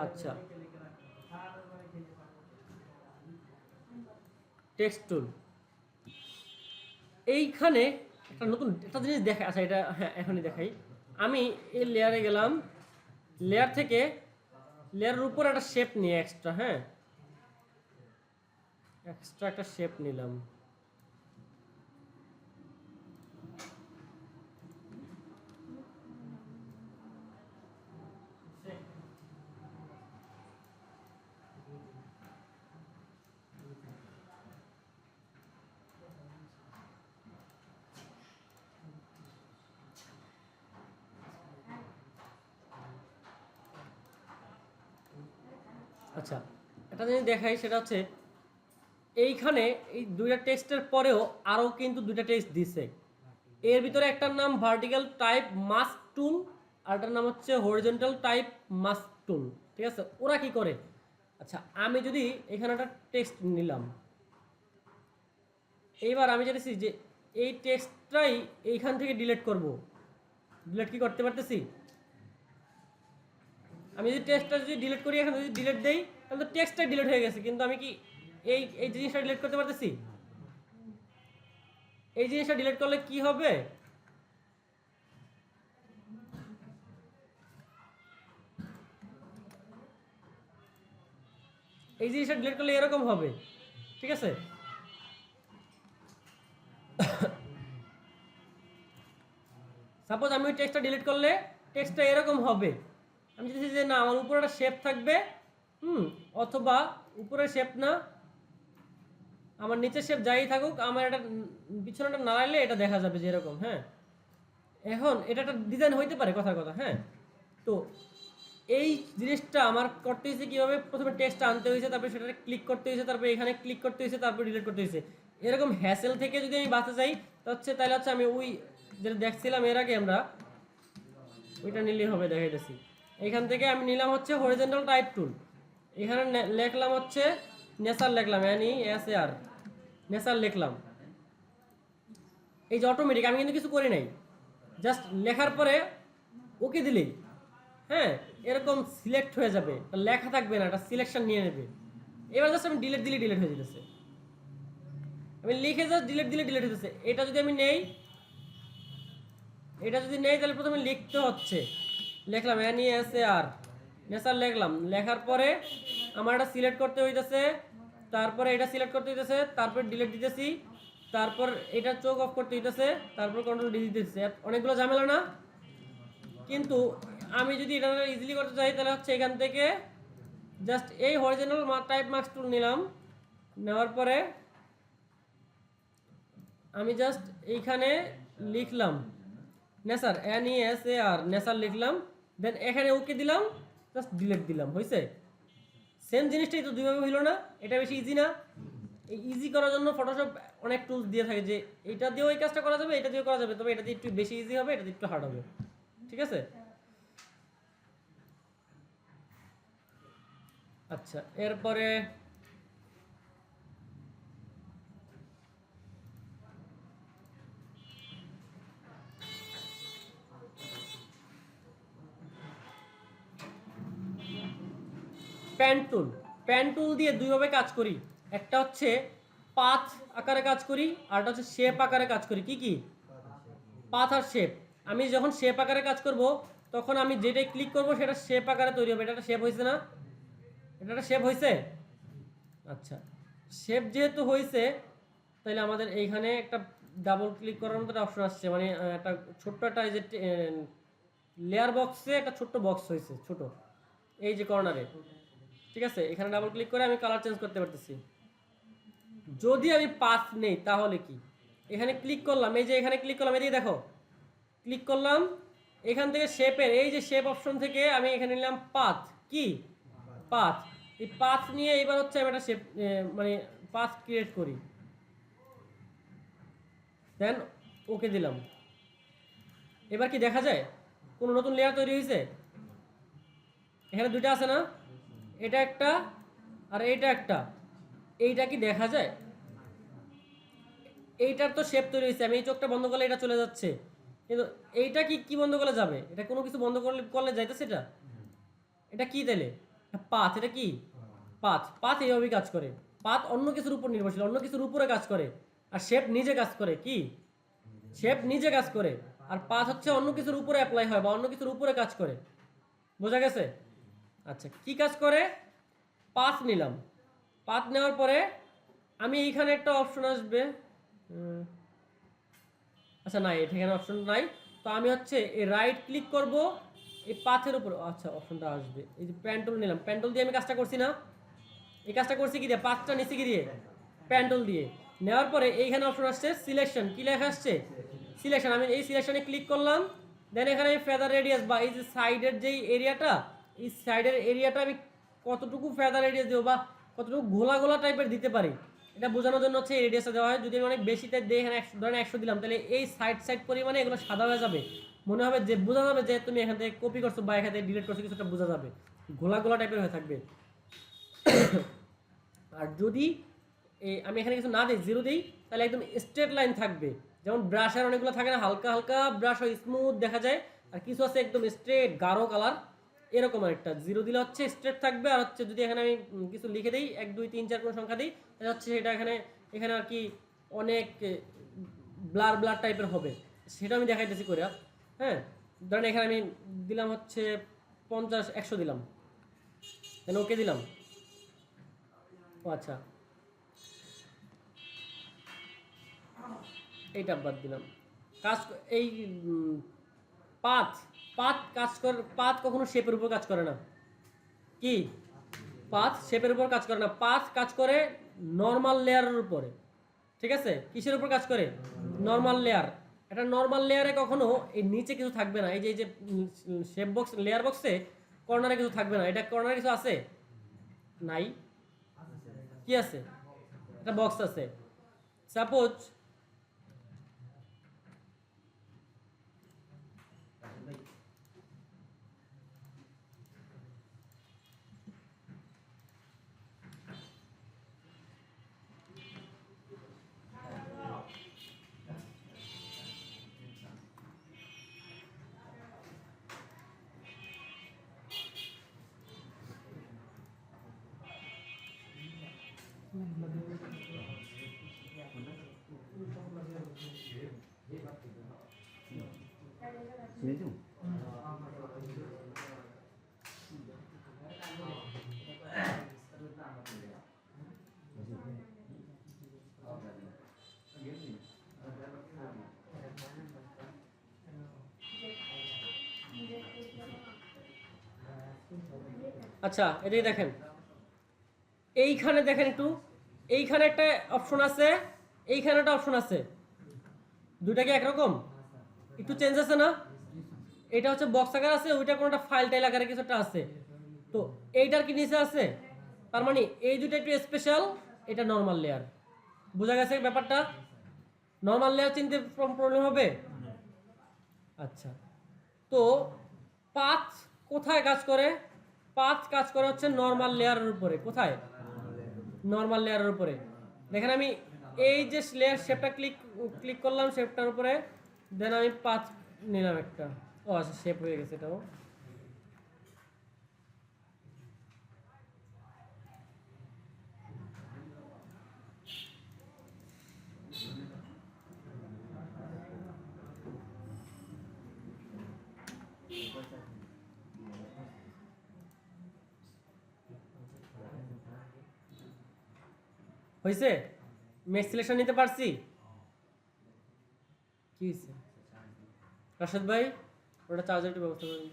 Speaker 1: আচ্ছা, টেক্সট টুল এইখানে একটা নতুন একটা জিনিস দেখা। আচ্ছা, এটা হ্যাঁ এখনই দেখাই। আমি এই লেয়ারে গেলাম, লেয়ার থেকে লেয়ারের উপর একটা শেপ নিয়ে এক্সট্রা, হ্যাঁ এক্সট্রা একটা শেপ নিলাম। আচ্ছা, একটা জিনিস দেখাই, সেটা হচ্ছে এইখানে এই 2টা টেক্সটের পরেও আরও কিন্তু 2টা টেক্সট দিছে। এর ভিতরে একটার নাম ভার্টিক্যাল টাইপ মাস্ক টুল, আর এটার নাম হচ্ছে হরিজন্টাল টাইপ মাস্ক টুল। ঠিক আছে, ওরা কি করে? আচ্ছা, আমি যদি এখানে একটা টেক্সট নিলাম, এইবার আমি চাইছি যে এই টেক্সটটাই এইখান থেকে ডিলিট করব। ডিলিট কি করতে পারতেছি? আমি যদি টেক্সটটা যদি ডিলিট করি, এখানে যদি ডিলিট দেই, তাহলে তো টেক্সটটাই ডিলিট হয়ে গেছে, কিন্তু আমি কি এই জিনিসটা ডিলিট করতে পারতেছি? এই জিনিসটা ডিলিট করলে কি হবে? এই জিনিসটা ডিলিট করলে এরকম হবে। ঠিক আছে, সাপোজ আমি ওই টেক্সটটা ডিলিট করলে টেক্সটটা এরকম হবে। আমি চাইছি যে না, আমার উপরে একটা শেপ থাকবে, অথবা উপরে শেপ না, আমার নিচের শেপ যাই থাকুক, আমার এটা পিছনেটা নাড়াইলে এটা দেখা যাবে যে এরকম। হ্যাঁ, এখন এটা একটা ডিজাইন হইতে পারে, কথার কথা। হ্যাঁ, তো এই জিনিসটা আমার করতে হয়েছে কীভাবে? প্রথমে টেক্সটটা আনতে হয়েছে, তারপরে সেটাতে ক্লিক করতে হয়েছে, তারপরে এখানে ক্লিক করতে হয়েছে, তারপরে ডিলিট করতে হয়েছে। এরকম হ্যাসেল থেকে যদি আমি বাঁচতে চাই তাহলে হচ্ছে আমি ওই যেটা দেখছিলাম এর আগে আমরা, ওইটা নিলেই হবে। দেখাইতেছি, এখান থেকে আমি নিলাম হচ্ছে হরিজন্টাল টাইপ টুল। এখানে লিখলাম হচ্ছে নেচার, লিখলাম NESAR, নেচার লিখলাম। এই যে অটোমেটিক, আমি কিন্তু কিছু করি নাই, জাস্ট লেখার পরে ওকে দিলেই হ্যাঁ এরকম সিলেক্ট হয়ে যাবে, লেখা থাকবে না, এটা সিলেকশন নিয়ে নেবে। এবার জাস্ট আমি ডিলিট দিলে ডিলিট হয়ে যেতেছে, আমি লিখে জাস্ট ডিলিট দিলে ডিলিট হয়ে যেতেছে। এটা যদি আমি নেই, এটা যদি নেই তাহলে প্রথমে লিখতে হচ্ছে, লিখলাম NESAR নেসার লিখলাম, লেখার পরে আমার এটা সিলেক্ট করতে হইতেছে, তারপরে এটা সিলেক্ট করতে হইতেছে, তারপর ডিলিট দিতেছি, তারপর এটা চোখ অফ করতে হইতেছে, তারপর কন্ট্রোল ডি দিতেছি। অনেকগুলো ঝামেলা না? কিন্তু আমি যদি এটা ইজিলি করতে চাই তাহলে হচ্ছে এখান থেকে জাস্ট এই হরিজন্টাল টাইপ মার্কস টুল নিলাম, নেওয়ার পরে আমি জাস্ট এইখানে লিখলাম নেসার NESAR নেসার লিখলাম, দেন এখানে ওকে দিলাম, জাস্ট ডিলিট দিলাম, হয়েছে? সেম জিনিসটাই তো দুইভাবে হইল না? এটা বেশি ইজি না? এই ইজি করার জন্য ফটোশপ অনেক টুলস দিয়ে থাকে, যে এটা দিয়েও এই কাজটা করা যাবে, এটা দিয়েও করা যাবে, তবে এটা দিয়ে একটু বেশি ইজি হবে, এটা দিয়ে একটু হার্ড হবে। ঠিক আছে? আচ্ছা, এরপরে প্যান টুল। প্যান টুল দিয়ে দুইভাবে কাজ করি, একটা হচ্ছে পাথ আকারে কাজ করি, আরটা হচ্ছে শেপ আকারে কাজ করি। কি কি? পাথ আর শেপ। আমি যখন শেপ আকারে কাজ করব তখন আমি যেটাই ক্লিক করব সেটা শেপ আকারে তৈরি হবে। এটা একটা শেপ হয়েছে না? এটা একটা শেপ হয়েছে। আচ্ছা, শেপ যেহেতু হয়েছে তাহলে আমাদের এইখানে একটা ডাবল ক্লিক করার মতো একটা অপশন আসছে, মানে একটা ছোট্ট একটা এই যে লেয়ার বক্সে একটা ছোট্ট বক্স হয়েছে, ছোট এই যে কর্নারে। ঠিক আছে, এখানে ডাবল ক্লিক করে আমি কালার চেঞ্জ করতে পারতেছি। যদি আমি পাথ নেই তাহলে কি? এখানে ক্লিক করলাম, এই যে এখানে ক্লিক করলাম, এদিকে দেখো, ক্লিক করলাম, এখান থেকে শেপের এই যে শেপ অপশন থেকে আমি এখানে নিলাম পাথ। কি? পাথ। এই পাথ নিয়ে এবার হচ্ছে আমি একটা শেপ মানে পাথ ক্রিয়েট করি, দেন ওকে দিলাম। এবার কি দেখা যায় কোনো নতুন লেয়ার তৈরি হয়েছে? এখানে দুইটা আছে না? এটা একটা আর এইটা একটা। এইটা কি দেখা যায়? এইটার তো শেপ তৈরি হয়েছে, আমি এই চোখটা বন্ধ করলে এটা চলে যাচ্ছে, কিন্তু এইটা কি কি বন্ধ করলে যাবে? এটা কোনো কিছু বন্ধ করলে করলে যাইতেছে? এটা এটা কি তাইলে? পাথ। এটা কি? পাথ। পাথ এইভাবেই কাজ করে। পাথ অন্য কিছুর উপর নির্ভরশীল, অন্য কিছুর উপরে কাজ করে। আর শেপ নিজে কাজ করে। কি? শেপ নিজে কাজ করে। আর পাথ হচ্ছে অন্য কিছুর উপরে অ্যাপ্লাই হয় বা অন্য কিছুর উপরে কাজ করে। বোঝা গেছে? আচ্ছা, কি কাজ করে? পাথ নিলাম, পাথ নেওয়ার পরে আমি এইখানে একটা অপশন আসবে, আচ্ছা নাই, এখানে অপশন নাই, তো আমি হচ্ছে এই রাইট ক্লিক করব এই পাথের উপর, আচ্ছা অপশনটা আসবে, এই যে প্যান টুল নিলাম, প্যান টুল দিয়ে আমি কাজটা করছি না? এই কাজটা করছি কি দিয়ে? পাথটা নিচে কি দিয়ে? প্যান টুল দিয়ে। নেওয়ার পরে এইখানে অপশন আসছে সিলেকশন, কি লেখা আসছে? সিলেকশন। আমি এই সিলেকশনে ক্লিক করলাম, দেন এখানে আমি ফেদার রেডিয়াস বা এই যে সাইডের যেই এরিয়াটা, এই সাইডের এরিয়াটা আমি কতটুকু ফেদার রেডিয়াস দেবো বা কতটুকু ঘোলা ঘোলা টাইপের দিতে পারি, এটা বোঝানোর জন্য হচ্ছে এই রেডিয়াসটা দেওয়া হয়। যদি আমি অনেক বেশি টাইপ দিই, এখানে 100 ধরেন 100 দিলাম, তাহলে এই সাইড সাইড পরিমাণে এগুলো সাদা হয়ে যাবে, মনে হবে যে বোঝা যাবে যে তুমি এখান থেকে কপি করছো বা এখান থেকে ডিলিট করছো, কিছুটা বোঝা যাবে, ঘোলা ঘোলা টাইপের হয়ে থাকবে। আর যদি আমি এখানে কিছু না দিই, জিরো দিই, তাহলে একদম স্ট্রেট লাইন থাকবে। যেমন ব্রাশের অনেকগুলো থাকে না, হালকা হালকা ব্রাশ হয়, স্মুথ দেখা যায়, আর কিছু আছে একদম স্ট্রেট গাঢ় কালার, এরকম একটা জিরো দিলে হচ্ছে স্ট্রেট থাকবে। আর হচ্ছে যদি এখানে আমি কিছু লিখে দিই, 1 2 3 4 কোনো সংখ্যা দিই, তাহলে হচ্ছে সেটা এখানে এখানে আর কি অনেক ব্লার ব্লার টাইপের হবে, সেটা আমি দেখাইতেছি করে। হ্যাঁ, ধরেন এখানে আমি দিলাম হচ্ছে 50 100 দিলাম, দেন ওকে দিলাম। ও আচ্ছা, এইটা বাদ দিলাম। কাজ এই পাথ, পাথ কাজ করে, পাথ কখনো শেপের উপর কাজ করে না। কি? পাথ শেপের উপর কাজ করে না, পাথ কাজ করে নর্মাল লেয়ারের উপরে। ঠিক আছে, কিসের উপর কাজ করে? Normal layer. এটা নর্মাল লেয়ারে কখনো এই নিচে কিছু থাকবে না, এই যে শেপ বক্স লেয়ার বক্সে কর্নারে কিছু থাকবে না। এটা কর্নারে কিছু আছে? নাই। কি আছে? একটা বক্স আছে। সাপোজ আচ্ছা এদিকে দেখেন, এইখানে দেখেন একটু, এইখানে একটা অপশন আছে, এইখানে একটা অপশন আছে, দুইটা কি একরকম? একটু চেঞ্জ আছে না? এটা হচ্ছে বক্স আকার আছে, ওইটা কোনো একটা ফাইল টাইল আকারে কিছু একটা আছে। তো এইটার কি নিচে আছে, তার মানে এই দুটো একটু স্পেশাল, এটা নর্মাল লেয়ার। বোঝা গেছে ব্যাপারটা? নর্মাল লেয়ার চিনতে প্রবলেম হবে? আচ্ছা, তো পাথ কোথায় কাজ করে? পাথ কাজ করে হচ্ছে নর্মাল লেয়ারের উপরে। কোথায়? নর্মাল লেয়ারের উপরে। দেখেন আমি এই যে লেয়ার শেপটা ক্লিক করলাম, শেপটার উপরে, দেন আমি পাথ নিলাম একটা। ও আচ্ছা, শেপ হয়ে গেছে এটাও। হয়েছে? মেশ সিলেকশন নিতে পারছি? কি হয়েছে রাশেদ ভাই? ওটা চার্জার একটু ব্যবস্থা করে দিন।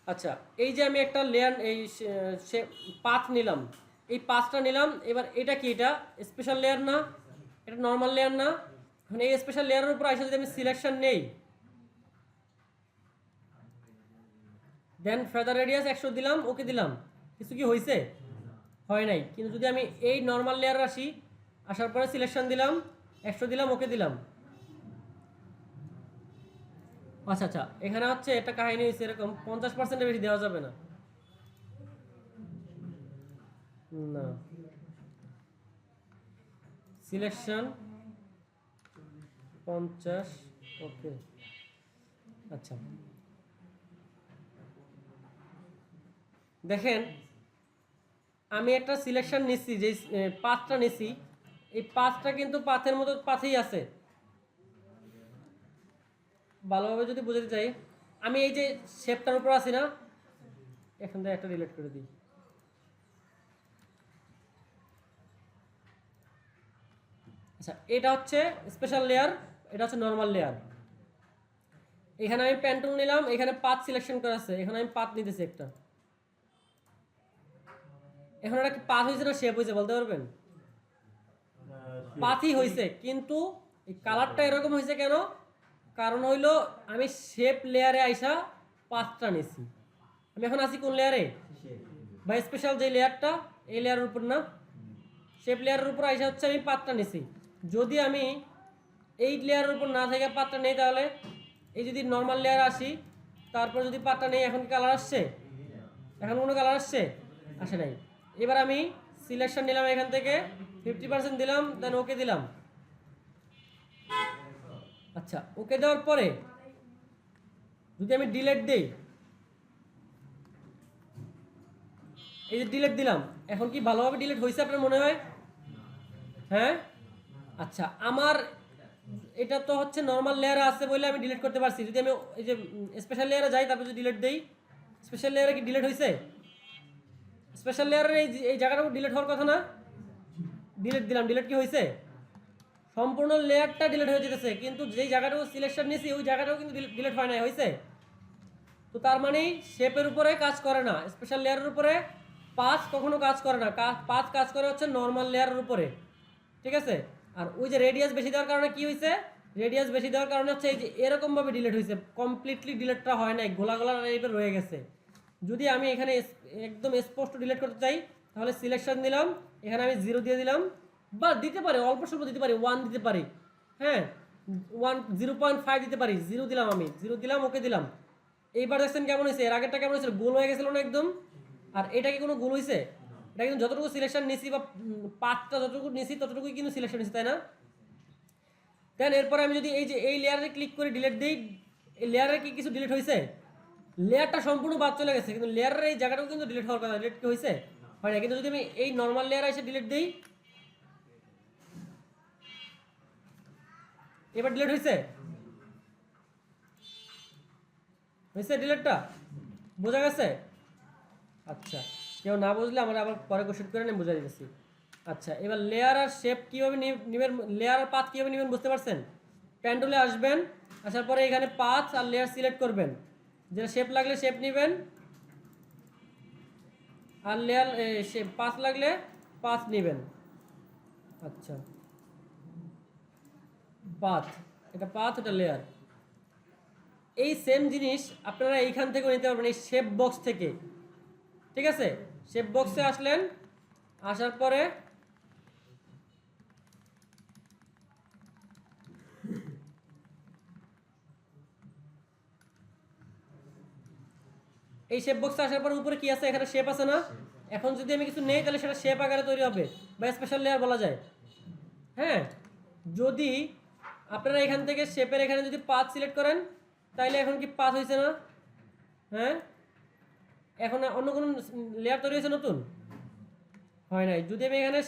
Speaker 1: আচ্ছা, এই যে আমি একটা লেয়ার, এই পাথ নিলাম, এই পাথটা নিলাম। এবার এটা কি? এটা স্পেশাল লেয়ার না, এটা নর্মাল লেয়ার না? এখন এই স্পেশাল লেয়ারের উপর এসে যদি আমি সিলেকশন নেই, দেন ফেদার রেডিয়াস 100 দিলাম, ওকে দিলাম, কিছু কি হয়েছে? হয় নাই। কিন্তু যদি আমি এই নর্মাল লেয়ার আসি, আসার পরে সিলেকশন দিলাম, 100 দিলাম, ওকে দিলাম। আচ্ছা আচ্ছা, এখানে হচ্ছে একটা কাহিনী হয়েছে এরকম, 50%-এর বেশি দেওয়া যাবে না। না, সিলেকশন 50, ওকে। আচ্ছা দেখেন, আমি একটা সিলেকশন নিচ্ছি, যে পাথটা নিচ্ছি, এই পাথটা কিন্তু পাথের মতো পাথেই আছে। ভালোভাবে যদি বুঝাতে চাই, আমি এই যে শেপটার উপর আছি না, এখান থেকে একটা ডিলিট করে দিই। আচ্ছা, এটা হচ্ছে স্পেশাল লেয়ার, এটা হচ্ছে নর্মাল লেয়ার। এখানে আমি প্যান্টুল নিলাম, এখানে পাথ সিলেকশন করা আছে, এখানে আমি পাথ নিতেছি একটা। এখন এটা কি পাথ হয়েছে না শেপ হয়েছে বলতে পারবেন? পাথই হয়েছে, কিন্তু এই কালারটা এরকম হয়েছে কেন? কারণ হইলো আমি শেপ লেয়ারে আইসা পাথটা নিছি। আমি এখন আছি কোন লেয়ারে? বা স্পেশাল যে লেয়ারটা, এই লেয়ারের উপর না, শেপ লেয়ারের উপর আইসা হচ্ছে আমি পাথটা নিছি। যদি আমি এই লেয়ারের উপর না থেকে পাথটা নেই, তাহলে এই যদি নর্মাল লেয়ার আসি, তারপর যদি পাথটা নেই, এখন কি কালার আসছে? এখন কোনো কালার আসছে? আসে নাই। এবার আমি সিলেকশন নিলাম, এখান থেকে 50% দিলাম, দেন ওকে দিলাম। আচ্ছা, ওকে দেওয়ার পরে যদি আমি ডিলেট দেই, এই যে ডিলেট দিলাম, এখন কি ভালোভাবে ডিলেট হয়েছে আপনার মনে হয়? হ্যাঁ। আচ্ছা, আমার এটা তো হচ্ছে নর্মাল লেয়ারে আছে বলে আমি ডিলিট করতে পারছি। যদি আমি এই যে স্পেশাল লেয়ারে যাই, তারপর যদি ডিলিট দেই, স্পেশাল লেয়ারে কি ডিলিট হয়েছে? স্পেশাল লেয়ারের এই জায়গাটাও ডিলিট হওয়ার কথা না? ডিলিট দিলাম, ডিলিট কি হয়েছে? সম্পূর্ণ লেয়ারটা ডিলিট হয়ে যেতেছে, কিন্তু যেই জায়গাটাও সিলেকশন নিয়েছি ওই জায়গাটাও কিন্তু ডিলিট হয় না, হয়েছে? তো তার মানে শেপের উপরে কাজ করে না, স্পেশাল লেয়ারের উপরে পাথ কখনো কাজ করে না। পাথ কাজ করে হচ্ছে নর্মাল লেয়ারের উপরে, ঠিক আছে? আর ওই যে রেডিয়াস বেশি দেওয়ার কারণে কি হয়েছে? রেডিয়াস বেশি দেওয়ার কারণে হচ্ছে এই যে এরকমভাবে ডিলিট হয়েছে, কমপ্লিটলি ডিলিটটা হয় নাই, গোলা গোলা টাইপের রয়ে গেছে। যদি আমি এখানে একদম স্পষ্ট ডিলিট করতে চাই, তাহলে সিলেকশন দিলাম, এখানে আমি 0 দিয়ে দিলাম, বা দিতে পারি অল্প স্বল্প দিতে পারি, 1 দিতে পারি, হ্যাঁ 0.5 দিতে পারি। 0 দিলাম, আমি 0 দিলাম, ওকে দিলাম। এইবার দেখছেন কেমন হয়েছে? এর আগেরটা কেমন হয়েছিল? গোল হয়ে গেছিল না একদম? আর এটা কি কোনো গোল হয়েছে? এটা কিন্তু যতটুকু সিলেকশন নিছি বা পাথটা যতটুকু নিছি ততটুকুই কিন্তু সিলেকশন নিছি, তাই না? দেন এরপরে আমি যদি এই যে এই লেয়ারে ক্লিক করে ডিলিট দিই, এই লেয়ারে কি কিছু ডিলিট হয়েছে? লেয়ারটা সম্পূর্ণ বাদ চলে গেছে, কিন্তু লেয়ারের এই জায়গাটাও কিন্তু ডিলিট হওয়ার কথা। ডিলিট কি হয়েছে? হয় না। কিন্তু যদি আমি এই নর্মাল লেয়ারে এসে ডিলিট দিই, এবার ডিলিট হয়েছে ডিলিটটা বোঝা গেছে? আচ্ছা, কেউ না বুঝলে আমরা আবার পরে কোশ্চেন করে আমি বুঝাই দিচ্ছি। আচ্ছা, এবার লেয়ার আর শেপ কীভাবে নেবেন, লেয়ার আর পাথ কীভাবে নেবেন বুঝতে পারছেন? প্যান টুলে আসবেন, আসার পরে এখানে পাথ আর লেয়ার সিলেক্ট করবেন, যেটা শেপ লাগলে শেপ নেবেন, আর লেয়ার শেপ পাথ লাগলে পাথ নেবেন। আচ্ছা, পাথ, এটা পাথ, এটা লেয়ার। এই সেম জিনিস আপনারা এইখান থেকেও নিতে পারবেন, এই শেপ বক্স থেকে। ঠিক আছে, শেপ বক্সে আসলেন, আসার পরে এই শেপ বক্সে আসার পর উপরে কি আছে, এখানে শেপ আছে না? এখন যদি আমি কিছু নেই তাহলে সেটা শেপ আকারে তৈরি হবে বা স্পেশাল লেয়ার বলা যায়। হ্যাঁ, যদি আপনারা এখান থেকে শেপের এখানে যদি পাথ সিলেক্ট করেন তাইলে এখন কি পাথ হয়েছে না? হ্যাঁ, এখন অন্য কোনো লেয়ার তৈরি হয়েছে নতুন? হয় নাই। যদি আমি এখানে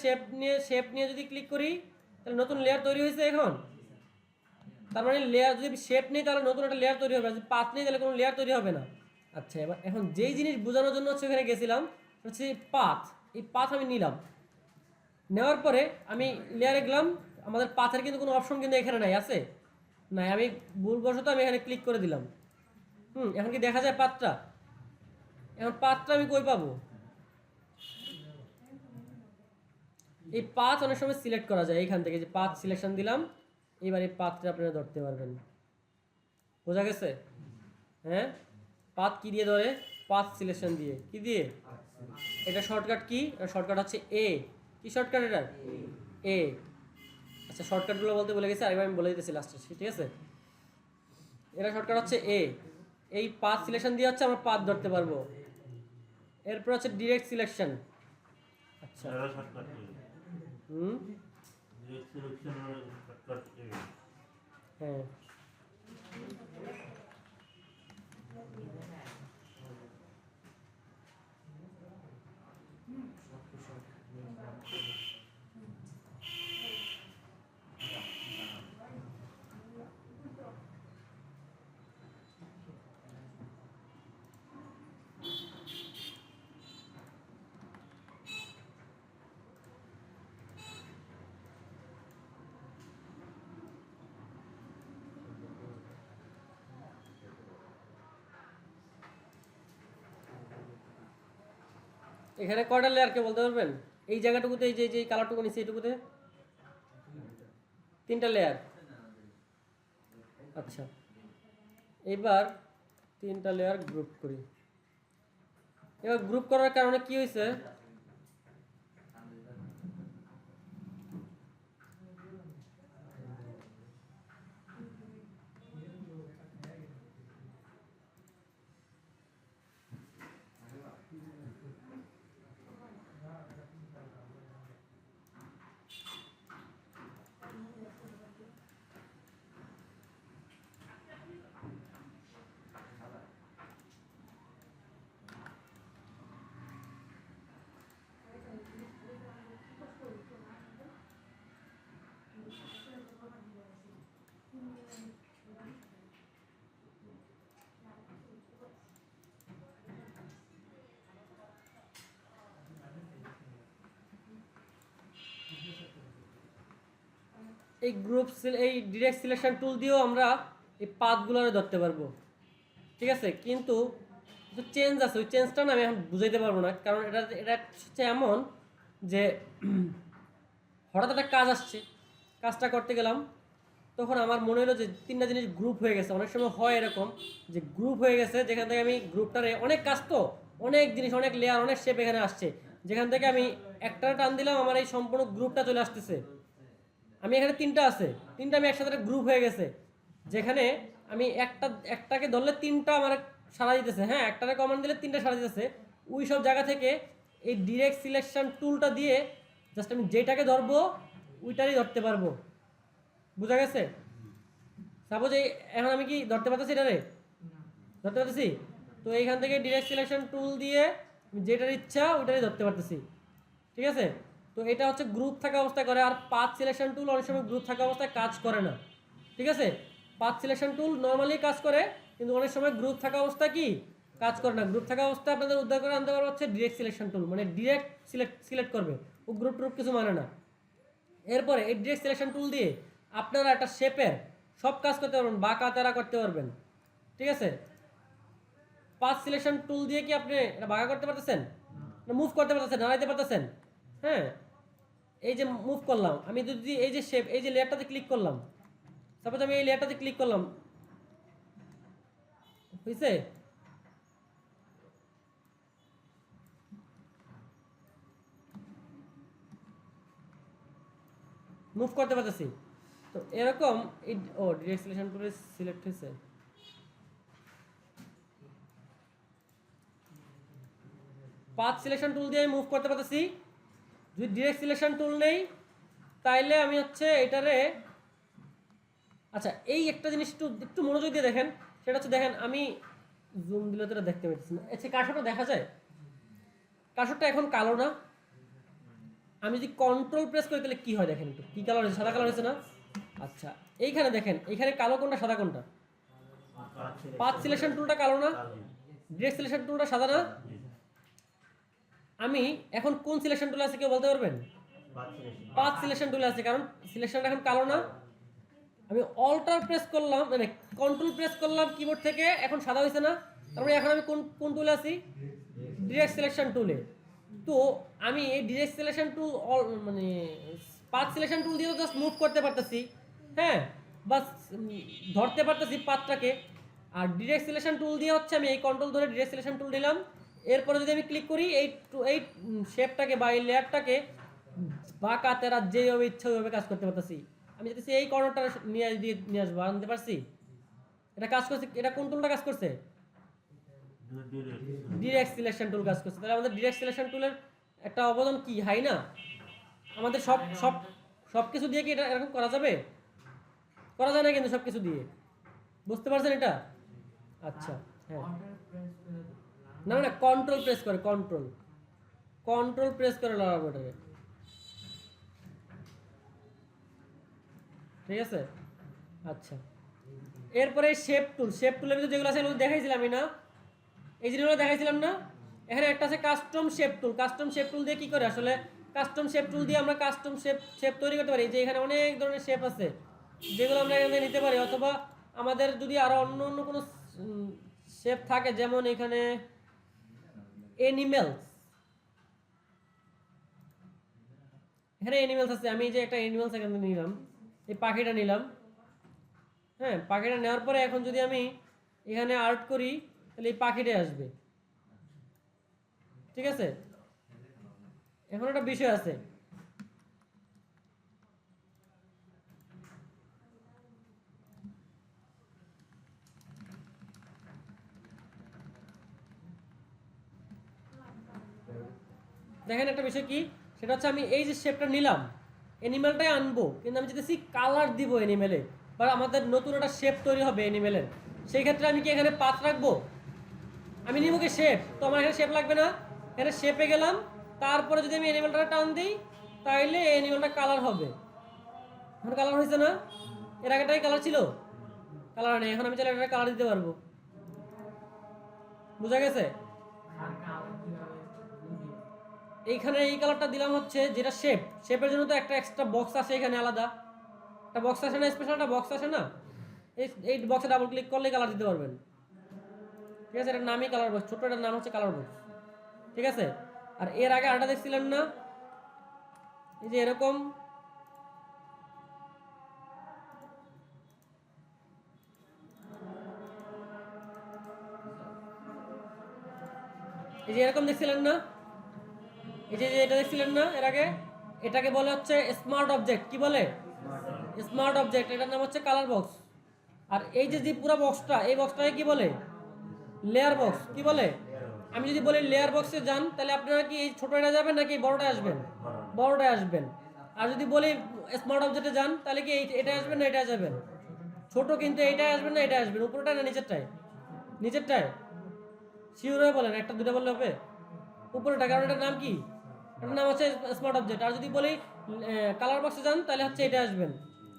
Speaker 1: শেপ নিয়ে যদি ক্লিক করি তাহলে নতুন লেয়ার তৈরি হয়েছে এখন। তার মানে লেয়ার যদি শেপ নেই তাহলে নতুন একটা লেয়ার তৈরি হবে, যদি পাথ নেই তাহলে কোনো লেয়ার তৈরি হবে না। আচ্ছা, এবার এখন যেই জিনিস বোঝানোর জন্য হচ্ছে ওখানে গেছিলাম হচ্ছে পাথ। এই পাথ আমি নিলাম, নেওয়ার পরে আমি লেয়ারে গেলাম, আমাদের পাথের কিন্তু কোনো অপশন কিন্তু এখানে নাই, আছে নাই, আমি ভুলবশত আমি এখানে ক্লিক করে দিলাম। এখন কি দেখা যায় পাথটা? এখন পাথটা আমি কই পাবো? এই পাথ অনেক সময় সিলেক্ট করা যায় এইখান থেকে, যে পাথ সিলেকশন দিলাম, এবার এই পাথটা আপনারা ধরতে পারবেন। বোঝা গেছে? হ্যাঁ, পাথ কি দিয়ে ধরে? পাথ সিলেকশন দিয়ে। কি দিয়ে? এটা শর্টকাট কি? এটা শর্টকাট হচ্ছে এ। কি শর্টকাট এটা? এ। আচ্ছা, শর্টকাটগুলো বলতে বলে গেছে, আরেকবার আমি বলে দিতেছি লাস্টে, ঠিক আছে? এটা শর্টকাট হচ্ছে এ। এই পাথ সিলেকশন দিয়ে হচ্ছে আমরা পাথ ধরতে পারবো। এরপর হচ্ছে ডিরেক্ট সিলেকশন। আচ্ছা, হ্যাঁ, এখানে কয়টা লেয়ার কে বলতে পারবেন? এই জায়গাটুকুতে, এই যে কালারটুকু নিচ্ছে এইটুকুতে 3টা লেয়ার। আচ্ছা, এবার 3টা লেয়ার গ্রুপ করি। এবার গ্রুপ করার কারণে কি হয়েছে, এই এই ডিরেক্ট সিলেকশন টুল দিয়েও আমরা এই পাথগুলো ধরতে পারবো। ঠিক আছে, কিন্তু চেঞ্জ আছে, ওই চেঞ্জটা না আমি এখন বুঝাইতে পারবো না, কারণ এটা এটা হচ্ছে এমন যে হঠাৎ একটা কাজ আসছে, কাজটা করতে গেলাম, তখন আমার মনে হলো যে 3টা জিনিস গ্রুপ হয়ে গেছে। অনেক সময় হয় এরকম যে গ্রুপ হয়ে গেছে, যেখান থেকে আমি গ্রুপটারে অনেক কাজ, তো অনেক জিনিস, অনেক লেয়ার, অনেক শেপ এখানে আসছে, যেখান থেকে আমি একটা টান দিলাম আমার এই সম্পূর্ণ গ্রুপটা চলে আসতেছে। আমি এখানে 3টা আছে, 3টা আমি একসাথে গ্রুপ হয়ে গেছে, যেখানে আমি একটাকে ধরলে 3টা আমার সারা দিতেছে। হ্যাঁ, একটারে কমান্ড দিলে 3টা সারা দিতেছে। ওই সব জায়গা থেকে এই ডিরেক্ট সিলেকশন টুলটা দিয়ে জাস্ট আমি যেটাকে ধরবো ওইটারই ধরতে পারবো। বুঝা গেছে? সাপোজ এখন আমি কি ধরতে পারতেছি এটারে? ধরতে পারতেছি। তো এইখান থেকে ডিরেক্ট সিলেকশন টুল দিয়ে যেটার ইচ্ছা ওইটারই ধরতে পারতেছি। ঠিক আছে, তো এটা হচ্ছে গ্রুপ থাকা অবস্থায় করে। আর পাথ সিলেকশন টুল অনেক সময় গ্রুপ থাকা অবস্থায় কাজ করে না। ঠিক আছে, পাথ সিলেকশন টুল নর্মালি কাজ করে, কিন্তু অনেক সময় গ্রুপ থাকা অবস্থা কি কাজ করে না। গ্রুপ থাকা অবস্থায় আপনাদের উদ্ধার করে আনতে পারবো হচ্ছে ডিরেক্ট সিলেকশন টুল, মানে ডিরেক্ট সিলেক্ট করবে, ও গ্রুপ টুপ কিছু মানে না। এরপরে এই ডিরেক্ট সিলেকশন টুল দিয়ে আপনারা একটা শেপের সব কাজ করতে পারবেন, বাঁকা তেরা করতে পারবেন। ঠিক আছে, পাথ সিলেকশন টুল দিয়ে কি আপনি এটা বাঁকা করতে পারতেছেন, মুভ করতে পারতেছেন, নাড়াইতে পারতেছেন। হ্যাঁ, এই যে মুভ করলাম আমি, যদি এই যে শেপ, এই যে লেয়ারটাতে ক্লিক করলাম, সাপোজ আমি এই লেয়ারটাতে ক্লিক করলাম, বুঝছে? মুভ করতে পারতেছি। তো এরকম ও ডিরেক্ট সিলেকশন টুলে সিলেক্ট হয়েছে। পাথ সিলেকশন টুল দিয়ে আমি মুভ করতে পারতেছি। যদি ডিরেক্ট সিলেকশন টুল নেই তাইলে আমি হচ্ছে এটারে, আচ্ছা এই একটা জিনিস একটু একটু মনোযোগ দিয়ে দেখেন, সেটা হচ্ছে দেখেন আমি জুম দিলে তো এটা দেখতে পাচ্ছি না। আচ্ছা কার্সরটা দেখা যায়, কার্সরটা এখন কালো না, আমি যদি কন্ট্রোল প্রেস করি তাহলে কি হয় দেখেন একটু, কি কালার হয়েছে, সাদা কালার হয়েছে না? আচ্ছা এইখানে দেখেন, এইখানে কালো কোনটা সাদা কোনটা? পাথ সিলেকশন টুলটা কালো না, ডিরেক্ট সিলেকশন টুলটা সাদা না? আমি এখন কোন সিলেকশন টুলে আছে কেউ বলতে পারবেন? পাথ সিলেকশন টুলে আছে, কারণ সিলেকশনটা এখন কালো না। আমি অল্টার প্রেস করলাম, মানে কন্ট্রোল প্রেস করলাম কিবোর্ড থেকে, এখন সাদা হয়েছে না? তারপরে এখন আমি কোন কোন টুলে আছি? ডিরেক্ট সিলেকশন টুলে। তো আমি এই ডিরেক্ট সিলেকশন টুল মানে পাথ সিলেকশন টুল দিয়ে জাস্ট মুভ করতে পারতেছি, হ্যাঁ, বাস ধরতে পারতেছি পাথটাকে। আর ডিরেক্ট সিলেকশন টুল দিয়ে হচ্ছে আমি এই কন্ট্রোল ধরে ডিরেক্ট সিলেকশন টুল দিলাম, এরপরে যদি আমি ক্লিক করি এই শেপটাকে বা এই লেয়ারটাকে বাঁকা তেরা যেভাবে ইচ্ছা ওইভাবে কাজ করতে পারতেছি। আমি যদি এই কর্নারটা নিয়ে আসবো, আনতে পারছি, এটা কাজ করছে। এটা কোন টুলটা কাজ করছে? ডিরেক্ট সিলেকশন টুল কাজ করছে। তাহলে আমাদের ডিরেক্ট সিলেকশন টুলের একটা অবদান কি হাই না? আমাদের সব সব সব কিছু দিয়ে কি এটা এরকম করা যাবে? করা যায় না কিন্তু সব কিছু দিয়ে, বুঝতে পারছেন এটা? আচ্ছা হ্যাঁ, না না কন্ট্রোল প্রেস করে, কন্ট্রোল প্রেস করে লড়াবো এটাকে। ঠিক আছে, আচ্ছা এরপরে শেপ টুলের ভিতরে যেগুলো আছে এগুলো দেখাইছিলাম আমি না, এই জিনিসগুলো দেখাইছিলাম না। এখানে একটা আছে কাস্টম শেপ টুল দিয়ে কি করে আসলে? কাস্টম শেপ টুল দিয়ে আমরা কাস্টম শেপ তৈরি করতে পারি। যে এখানে অনেক ধরনের শেপ আছে যেগুলো আমরা এখানে নিতে পারি, অথবা আমাদের যদি আরো অন্য অন্য কোনো শেপ থাকে, যেমন এখানে এনিমেলস, এখানে এনিমেলস আছে। আমি যে একটা এনিমেলস এখানে নিলাম, এই পাখিটা নিলাম, হ্যাঁ পাখিটা নেওয়ার পরে এখন যদি আমি এখানে আর্ট করি তাহলে এই পাখিটাই আসবে। ঠিক আছে, এখন একটা বিষয় আছে, দেখেন একটা বিষয় কি, সেটা হচ্ছে আমি এই যে শেপটা নিলাম, অ্যানিমেলটাই আনবো, কিন্তু আমি যদি কালার দিব অ্যানিমেলে, বা আমাদের নতুন একটা শেপ তৈরি হবে অ্যানিমেলের, সেই ক্ষেত্রে আমি কি এখানে পাথ রাখবো? আমি নিব কি শেপ? তো আমার এখানে শেপ লাগবে না, এখানে শেপে গেলাম, তারপরে যদি আমি অ্যানিমেলটা টান দিই তাহলে অ্যানিমেলটা কালার হবে। এখন কালার হয়েছে না? এর আগেটাই কালার ছিল, কালার নেই। এখন আমি চাইলে এটা কালার দিতে পারবো, বুঝা গেছে? এইখানে এই কালারটা দিলাম হচ্ছে যেটা শেপের জন্য তো একটা এক্সট্রা বক্স আছে, এখানে আলাদা একটা বক্স আসে না, স্পেশাল একটা বক্স আসে না, এই বক্সে ডাবল ক্লিক করলে কালার দিতে পারবেন। ঠিক আছে, এটার নামই কালার বক্স, ছোট্ট এটার নাম হচ্ছে কালার বক্স। ঠিক আছে, আর এর আগে আরেকটা দেখছিলেন না, এই যে এরকম, এই যে এরকম দেখছিলেন না, এই যে এটা দেখছিলেন না এর আগে, এটাকে বলে হচ্ছে স্মার্ট অবজেক্ট। কি বলে? Smart object. এটার নাম হচ্ছে কালার বক্স। আর এই যে পুরো বক্সটা, এই বক্সটাকে কি বলে? Layer box. কি বলে? আমি যদি বলি লেয়ার বক্সে যান, তাহলে আপনারা কি এই ছোটটা যাবেন নাকি বড়টায় আসবেন? বড়টায় আসবেন। আর যদি বলি স্মার্ট অবজেক্টে যান, তাহলে কি এটা আসবেন না এটা যাবেন? ছোট কিন্তু এইটাই আসবেন না এটা আসবেন? উপরটায় না নিচেরটায়? নিচেরটায়। শিওর হয়ে বলেন, একটা দুটা বললে হবে? উপরেটা, কারণ এটার নাম কি? এটার নাম হচ্ছে স্মার্ট অবজেক্ট। আর যদি বলি কালার বক্সে যান, তাহলে হচ্ছে এটা আসবেন,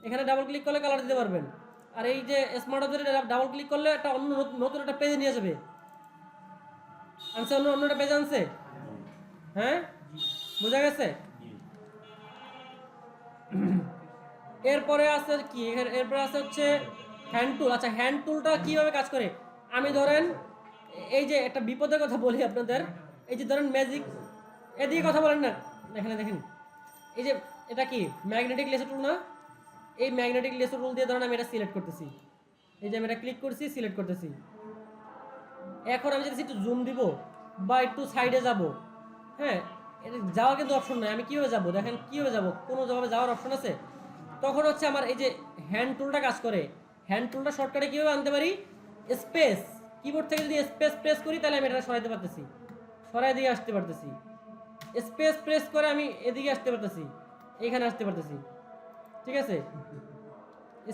Speaker 1: এখানে ডাবল ক্লিক করলে কালার দিতে পারবেন। আর এই যে স্মার্ট অবজেক্টে ডাবল ক্লিক করলে একটা অন্য নতুন একটা পেজে নিয়ে যাবে। আনছে অন্য একটা পেজ আনছে, হ্যাঁ বোঝা গেছে। এরপরে আছে কি, এরপরে আছে হচ্ছে হ্যান্ড টুল। আচ্ছা হ্যান্ড টুলটা কিভাবে কাজ করে, আমি ধরেন এই যে একটা বিপদের কথা বলি আপনাদের, এই যে ধরেন ম্যাজিক, এদিকে কথা বলেন না, এখানে দেখেন এই যে এটা কি ম্যাগনেটিক লেসার টুল না, এই ম্যাগনেটিক লেসার টুল দিয়ে ধরেন আমি এটা সিলেক্ট করতেছি, এই যে আমি এটা ক্লিক করছি সিলেক্ট করতেছি। এখন আমি যদি একটু জুম দিব বা একটু সাইডে যাব, হ্যাঁ এটা যাওয়ার কিন্তু অপশন নাই, আমি কীভাবে যাব দেখেন, কীভাবে যাব, কোনো জায়গায় যাওয়ার অপশন আছে, তখন হচ্ছে আমার এই যে হ্যান্ড টুলটা কাজ করে। হ্যান্ড টুলটা শর্টকাটে কীভাবে আনতে পারি, স্পেস, কিবোর্ড থেকে যদি স্পেস প্রেস করি তাহলে আমি এটা সরাইতে পারতেছি, সরাই দিয়ে আসতে পারতেছি, স্পেস প্রেস করে আমি এদিকে আসতে পারতেছি, এইখানে আসতে পারতেছি, ঠিক আছে,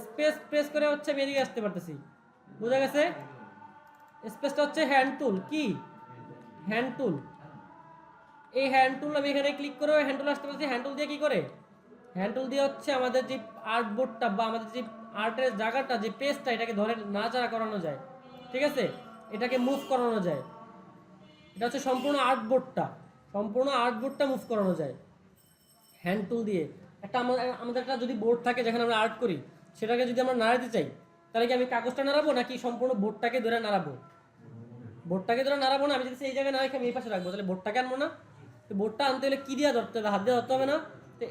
Speaker 1: স্পেস প্রেস করে হচ্ছে আমি এদিকে আসতে পারতেছি, বোঝা গেছে। স্পেসটা হচ্ছে হ্যান্ড টুল, কি হ্যান্ড টুল, এই হ্যান্ড টুল আমি এখানে ক্লিক করে হ্যান্ড টুল আসতে পারছি। হ্যান্ড টুল দিয়ে কি করে, হ্যান্ড টুল দিয়ে হচ্ছে আমাদের যে আর্টবোর্ডটা বা আমাদের যে আর্টের জায়গাটা যে পেজটা, এটাকে ধরে নাড়াচাড়া করানো যায়, ঠিক আছে, এটাকে মুভ করানো যায়, এটা হচ্ছে সম্পূর্ণ আর্টবোর্ডটা মুভ করানো যায় হ্যান্ড টুল দিয়ে। একটা আমাদের একটা যদি বোর্ড থাকে যেখানে আমরা আর্ট করি, সেটাকে যদি আমরা নাড়াতে চাই তাহলে কি আমি কাগজটা নাড়াবো নাকি সম্পূর্ণ বোর্ডটাকে ধরে নাড়াবো, বোর্ডটাকে ধরে নাড়াবো না, আমি যদি এই জায়গায় না রেখে আমি এই পাশে রাখবো তাহলে বোর্ডটাকে আনবো না। তো বোর্ডটা আনতে হলে কি দিয়ে ধরতে হবে, হাত দিয়ে ধরতে হবে না, তো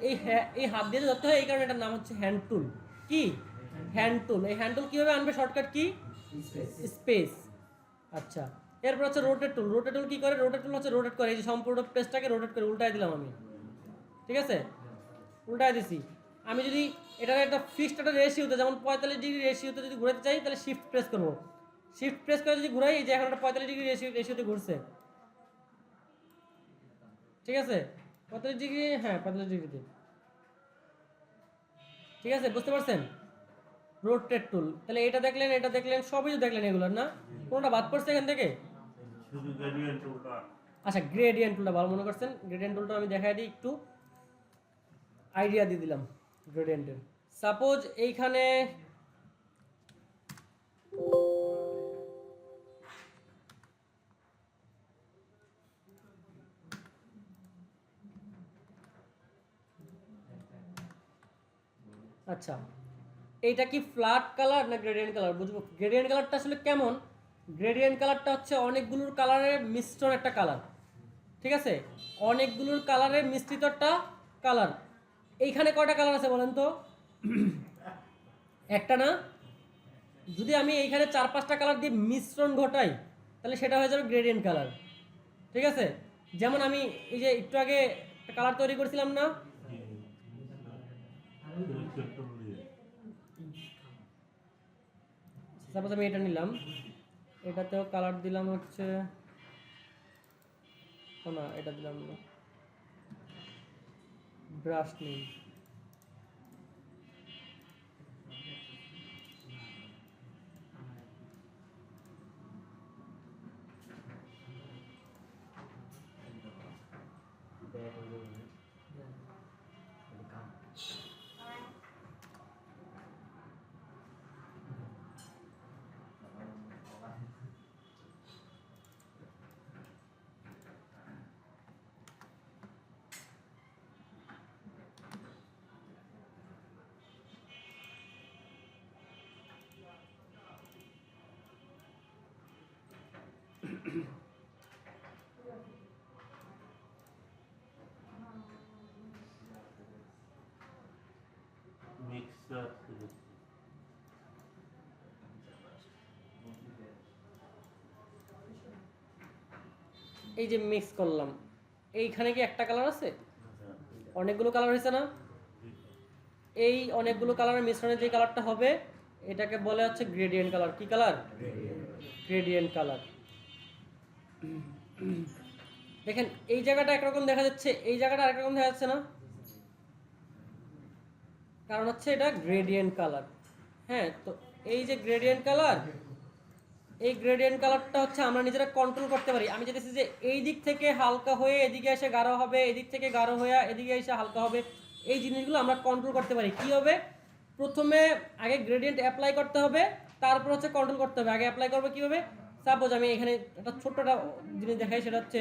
Speaker 1: এই হাত দিয়ে ধরতে হয়, এই কারণে এটার নাম হচ্ছে হ্যান্ড টুল। কি হ্যান্ড টুল, এই হ্যান্ড টুল কীভাবে আনবে, শর্টকাট কি স্পেস। আচ্ছা এরপর হচ্ছে রোটেট টুল। রোটেট টুল কি করে, রোটেট টুল হচ্ছে রোটেট করে, এই যে সম্পূর্ণ পেজটাকে রোটেট করে উল্টাই দিলাম আমি, ঠিক আছে, উল্টাই দিছি। আমি যদি এটার একটা ফিক্সড একটা রেশিওতে, যেমন 45 ডিগ্রি রেশিওতে যদি ঘুরাতে চাই তাহলে শিফট প্রেস করবো, শিফট প্রেস করে যদি ঘুরাই, এই যে এখন একটা 45 ডিগ্রি রেশিওতে ঘুরছে, ঠিক আছে 45 ডিগ্রি, হ্যাঁ 45 ডিগ্রিতে, ঠিক আছে, বুঝতে পারছেন। রোটেট টুল, তাহলে এটা দেখলেন, এটা দেখলেন, সবই তো দেখলেন, এগুলোর না কোনটা বাদ পড়ছে এখান থেকে। আচ্ছা গ্রেডিয়েন্ট টুলটা ভালো মনে করছেন, গ্রেডিয়েন্ট টুলটা আমি দেখাই দিই, একটু আইডিয়া দিয়ে দিলাম গ্রেডিয়েন্টের। সাপোজ এইখানে আচ্ছা এইটা কি ফ্ল্যাট কালার না গ্রেডিয়েন্ট কালার, বুঝবো গ্রেডিয়েন্ট কালারটা আসলে কেমন। গ্রেডিয়েন্ট কালারটা হচ্ছে অনেকগুলোর কালারের মিশ্রণ একটা কালার, ঠিক আছে, অনেকগুলোর কালারের মিশ্রিত একটা কালার। এইখানে কয়টা কালার আছে বলেন তো, একটা না, যদি আমি এইখানে 4-5টা কালার দিয়ে মিশ্রণ ঘটাই তাহলে সেটা হয়ে যাবে গ্রেডিয়েন্ট কালার, ঠিক আছে। যেমন আমি এই যে একটু আগে একটা কালার তৈরি করছিলাম না, সাপোজ আমি এটা নিলাম, এটাতেও কালার দিলাম হচ্ছে, না এটা দিলাম না, ব্রাশ নিই, এই যে মিক্স করলাম, এইখানে কি একটা কালার আছে, অনেকগুলো কালার হয়েছে না, এই অনেকগুলো কালারের মিশ্রণে যে কালারটা হবে এটাকে বলে হচ্ছে গ্রেডিয়েন্ট কালার। কি কালার, গ্রেডিয়েন্ট কালার। দেখেন এই জায়গাটা একরকম দেখা যাচ্ছে, এই জায়গাটা আরেক রকম দেখা যাচ্ছে না, কারণ হচ্ছে এটা গ্রেডিয়েন্ট কালার। হ্যাঁ তো এই যে গ্রেডিয়েন্ট কালার, এই গ্রেডিয়েন্ট কালারটা হচ্ছে আমরা নিজেরা কন্ট্রোল করতে পারি। আমি চাইতেছি যে এই দিক থেকে হালকা হয়ে এদিকে এসে গাঢ় হবে, এদিক থেকে গাঢ় হয়ে এদিকে এসে হালকা হবে, এই জিনিসগুলো আমরা কন্ট্রোল করতে পারি। কি হবে, প্রথমে আগে গ্রেডিয়েন্ট অ্যাপ্লাই করতে হবে, তারপর হচ্ছে কন্ট্রোল করতে হবে। আগে অ্যাপ্লাই করবো কিভাবে? সাপোজ আমি এখানে একটা ছোট্ট একটা জিনিস দেখাই, সেটা হচ্ছে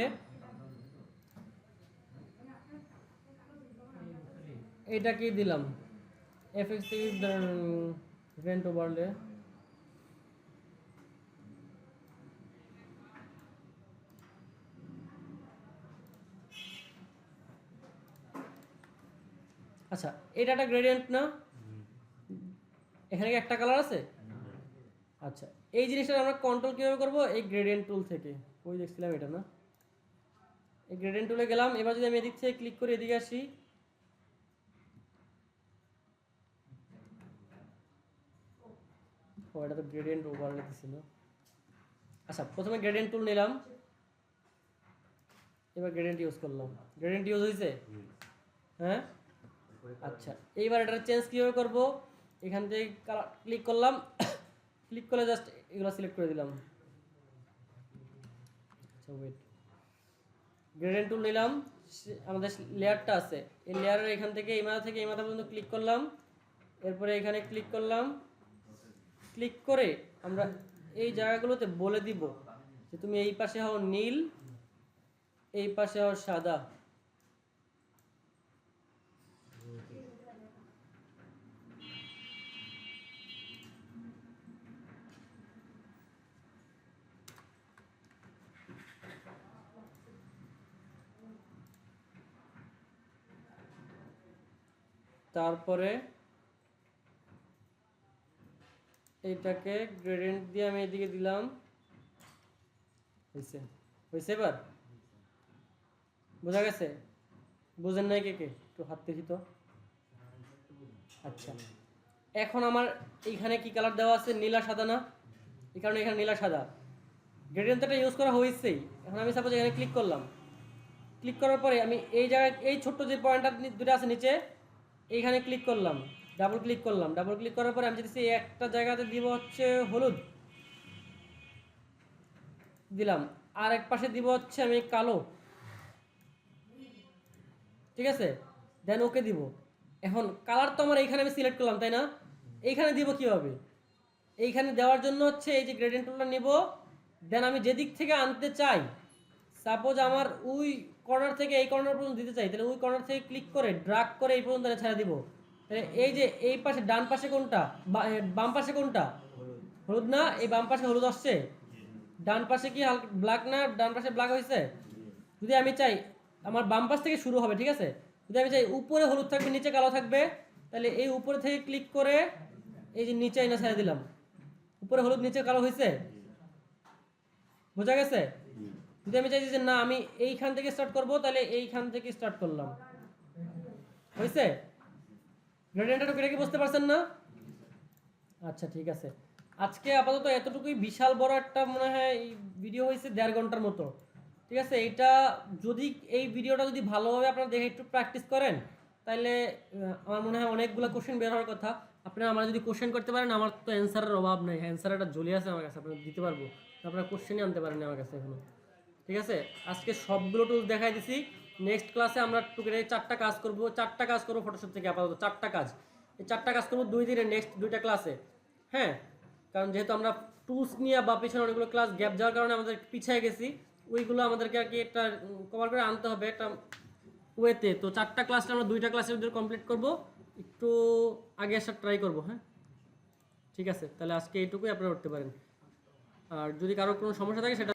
Speaker 1: এটা কি দিলাম, এফএক্স থেকে ইভেন্ট ওভারলে, আচ্ছা এটা একটা গ্রেডিয়েন্ট না, এখানে কি একটা কালার আছে? আচ্ছা এই জিনিসটা আমরা কন্ট্রোল কিভাবে করব? এই গ্রেডিয়েন্ট টুল থেকে। ওই দেখছিলাম এটা না, এই গ্রেডিয়েন্ট টুলে গেলাম। এবার যদি আমি এদিক থেকে ক্লিক করে এদিকে আসি, ও এটা তো গ্রেডিয়েন্ট ওভারলে দিছিল। আচ্ছা প্রথমে গ্রেডিয়েন্ট টুল নিলাম, এবার গ্রেডিয়েন্ট ইউজ করলাম। গ্রেডিয়েন্ট ইউজ হয়েছে? হ্যাঁ। আচ্ছা এইবার এটা চেঞ্জ কীভাবে করব? এখান থেকে ক্লিক করলাম, ক্লিক করে জাস্ট এগুলো সিলেক্ট করে দিলাম। আচ্ছা ওয়েট, গ্রেডিয়েন্ট টুল নিলাম, আমাদের লেয়ারটা আছে, এই লেয়ারের এখান থেকে এই মাথা থেকে এই মাথা পর্যন্ত ক্লিক করলাম, এরপরে এখানে ক্লিক করলাম। ক্লিক করে আমরা এই জায়গাগুলোতে বলে দিব যে তুমি এই পাশে হও নীল, এই পাশে হও সাদা। তারপরে এইটাকে গ্রেডিয়েন্ট দিয়ে আমি এদিকে দিলাম। হয়েছে? হয়েছে এবার বোঝা গেছে? বুঝেন নাই কে কে? একটু হাত দেখি তো। আচ্ছা এখন আমার এইখানে কি কালার দেওয়া আছে? নীলা সাদা না? এই কারণে এখানে নীলা সাদা। গ্রেডিয়েন্টটা ইউজ করা হয়েছেই। এখন আমি সাপোজ এখানে ক্লিক করলাম, ক্লিক করার পরে আমি এই জায়গায় এই ছোট্ট যে পয়েন্টটা দুটো আছে নিচে, এইখানে ক্লিক করলাম, ডাবল ক্লিক করলাম। ডাবল ক্লিক করার পরে আমি যদি একটা জায়গাতে দিব হচ্ছে হলুদ দিলাম, আর এক পাশে দিব হচ্ছে আমি কালো, ঠিক আছে? দেন ওকে দিব। এখন কালার তো আমার এইখানে আমি সিলেক্ট করলাম, তাই না? এইখানে দিব কিভাবে? এইখানে দেওয়ার জন্য হচ্ছে এই যে গ্রেডিয়েন্ট টুলটা নিব, দেন আমি যেদিক থেকে আনতে চাই, সাপোজ আমার ওই কর্নার থেকে এই কর্নার পর্যন্ত দিতে চাই, তাহলে ওই কর্নার থেকে ক্লিক করে ড্রাগ করে এই পর্যন্ত ছেড়ে দিব। তাহলে এই যে এই পাশে ডান পাশে কোনটা, বাম পাশে কোনটা? হলুদ না? এই বাম পাশে হলুদ আসছে, ডান পাশে কি ব্ল্যাক না? ডান পাশে ব্ল্যাক হয়েছে। যদি আমি চাই আমার বাম পাশ থেকে শুরু হবে, ঠিক আছে? যদি আমি চাই উপরে হলুদ থাকবে নিচে কালো থাকবে, তাহলে এই উপরে থেকে ক্লিক করে এই যে নিচে এনে ছেড়ে দিলাম, উপরে হলুদ নিচে কালো হয়েছে। বোঝা গেছে? যদি আমি চাইছি যে না আমি এইখান থেকে স্টার্ট করব, তাহলে এইখান থেকে স্টার্ট করলাম। হয়েছে? গ্রেডিয়েন্টটা কি বুঝতে পারছেন না? আচ্ছা ঠিক আছে, আজকে আপাতত এতটুকুই। বিশাল বড় একটা মনে হয় ভিডিও হয়েছে 1.5 ঘন্টার মতো, ঠিক আছে? এইটা যদি এই ভিডিওটা যদি ভালোভাবে আপনারা দেখে একটু প্র্যাকটিস করেন, তাহলে আমার মনে হয় অনেকগুলো কোশ্চেন বের হওয়ার কথা। আপনারা আমার যদি কোশ্চেন করতে পারেন, আমার তো অ্যান্সারের অভাব নেই, অ্যান্সার একটা ঝুলি আছে আমার কাছে, আপনারা দিতে পারবো। আপনারা কোশ্চেনই আনতে পারেন আমার কাছে এখনো, ঠিক আছে? আজকে সবগুলো টুলস দেখাই দিছি। নেক্সট ক্লাসে আমরা টুকে 4টা কাজ করব, 4টা কাজ করবো ফটোশপ থেকে। আপাতত 4টা কাজ, এই 4টা কাজ করবো 2 দিনে, নেক্সট 2টা ক্লাসে। হ্যাঁ, কারণ যেহেতু আমরা টুলস নিয়ে বা পিছনে অনেকগুলো ক্লাস গ্যাপ যাওয়ার কারণে আমাদের পিছিয়ে গেছি, ওইগুলো আমাদেরকে আর কি একটা কভার করে আনতে হবে একটা ওয়েতে। তো 4টা ক্লাসটা আমরা 2টা ক্লাসের ভিতরে কমপ্লিট করব, একটু আগে আসার ট্রাই করব। হ্যাঁ ঠিক আছে, তাহলে আজকে এইটুকুই আপনারা করতে পারেন। আর যদি কারো কোনো সমস্যা থাকে সেটা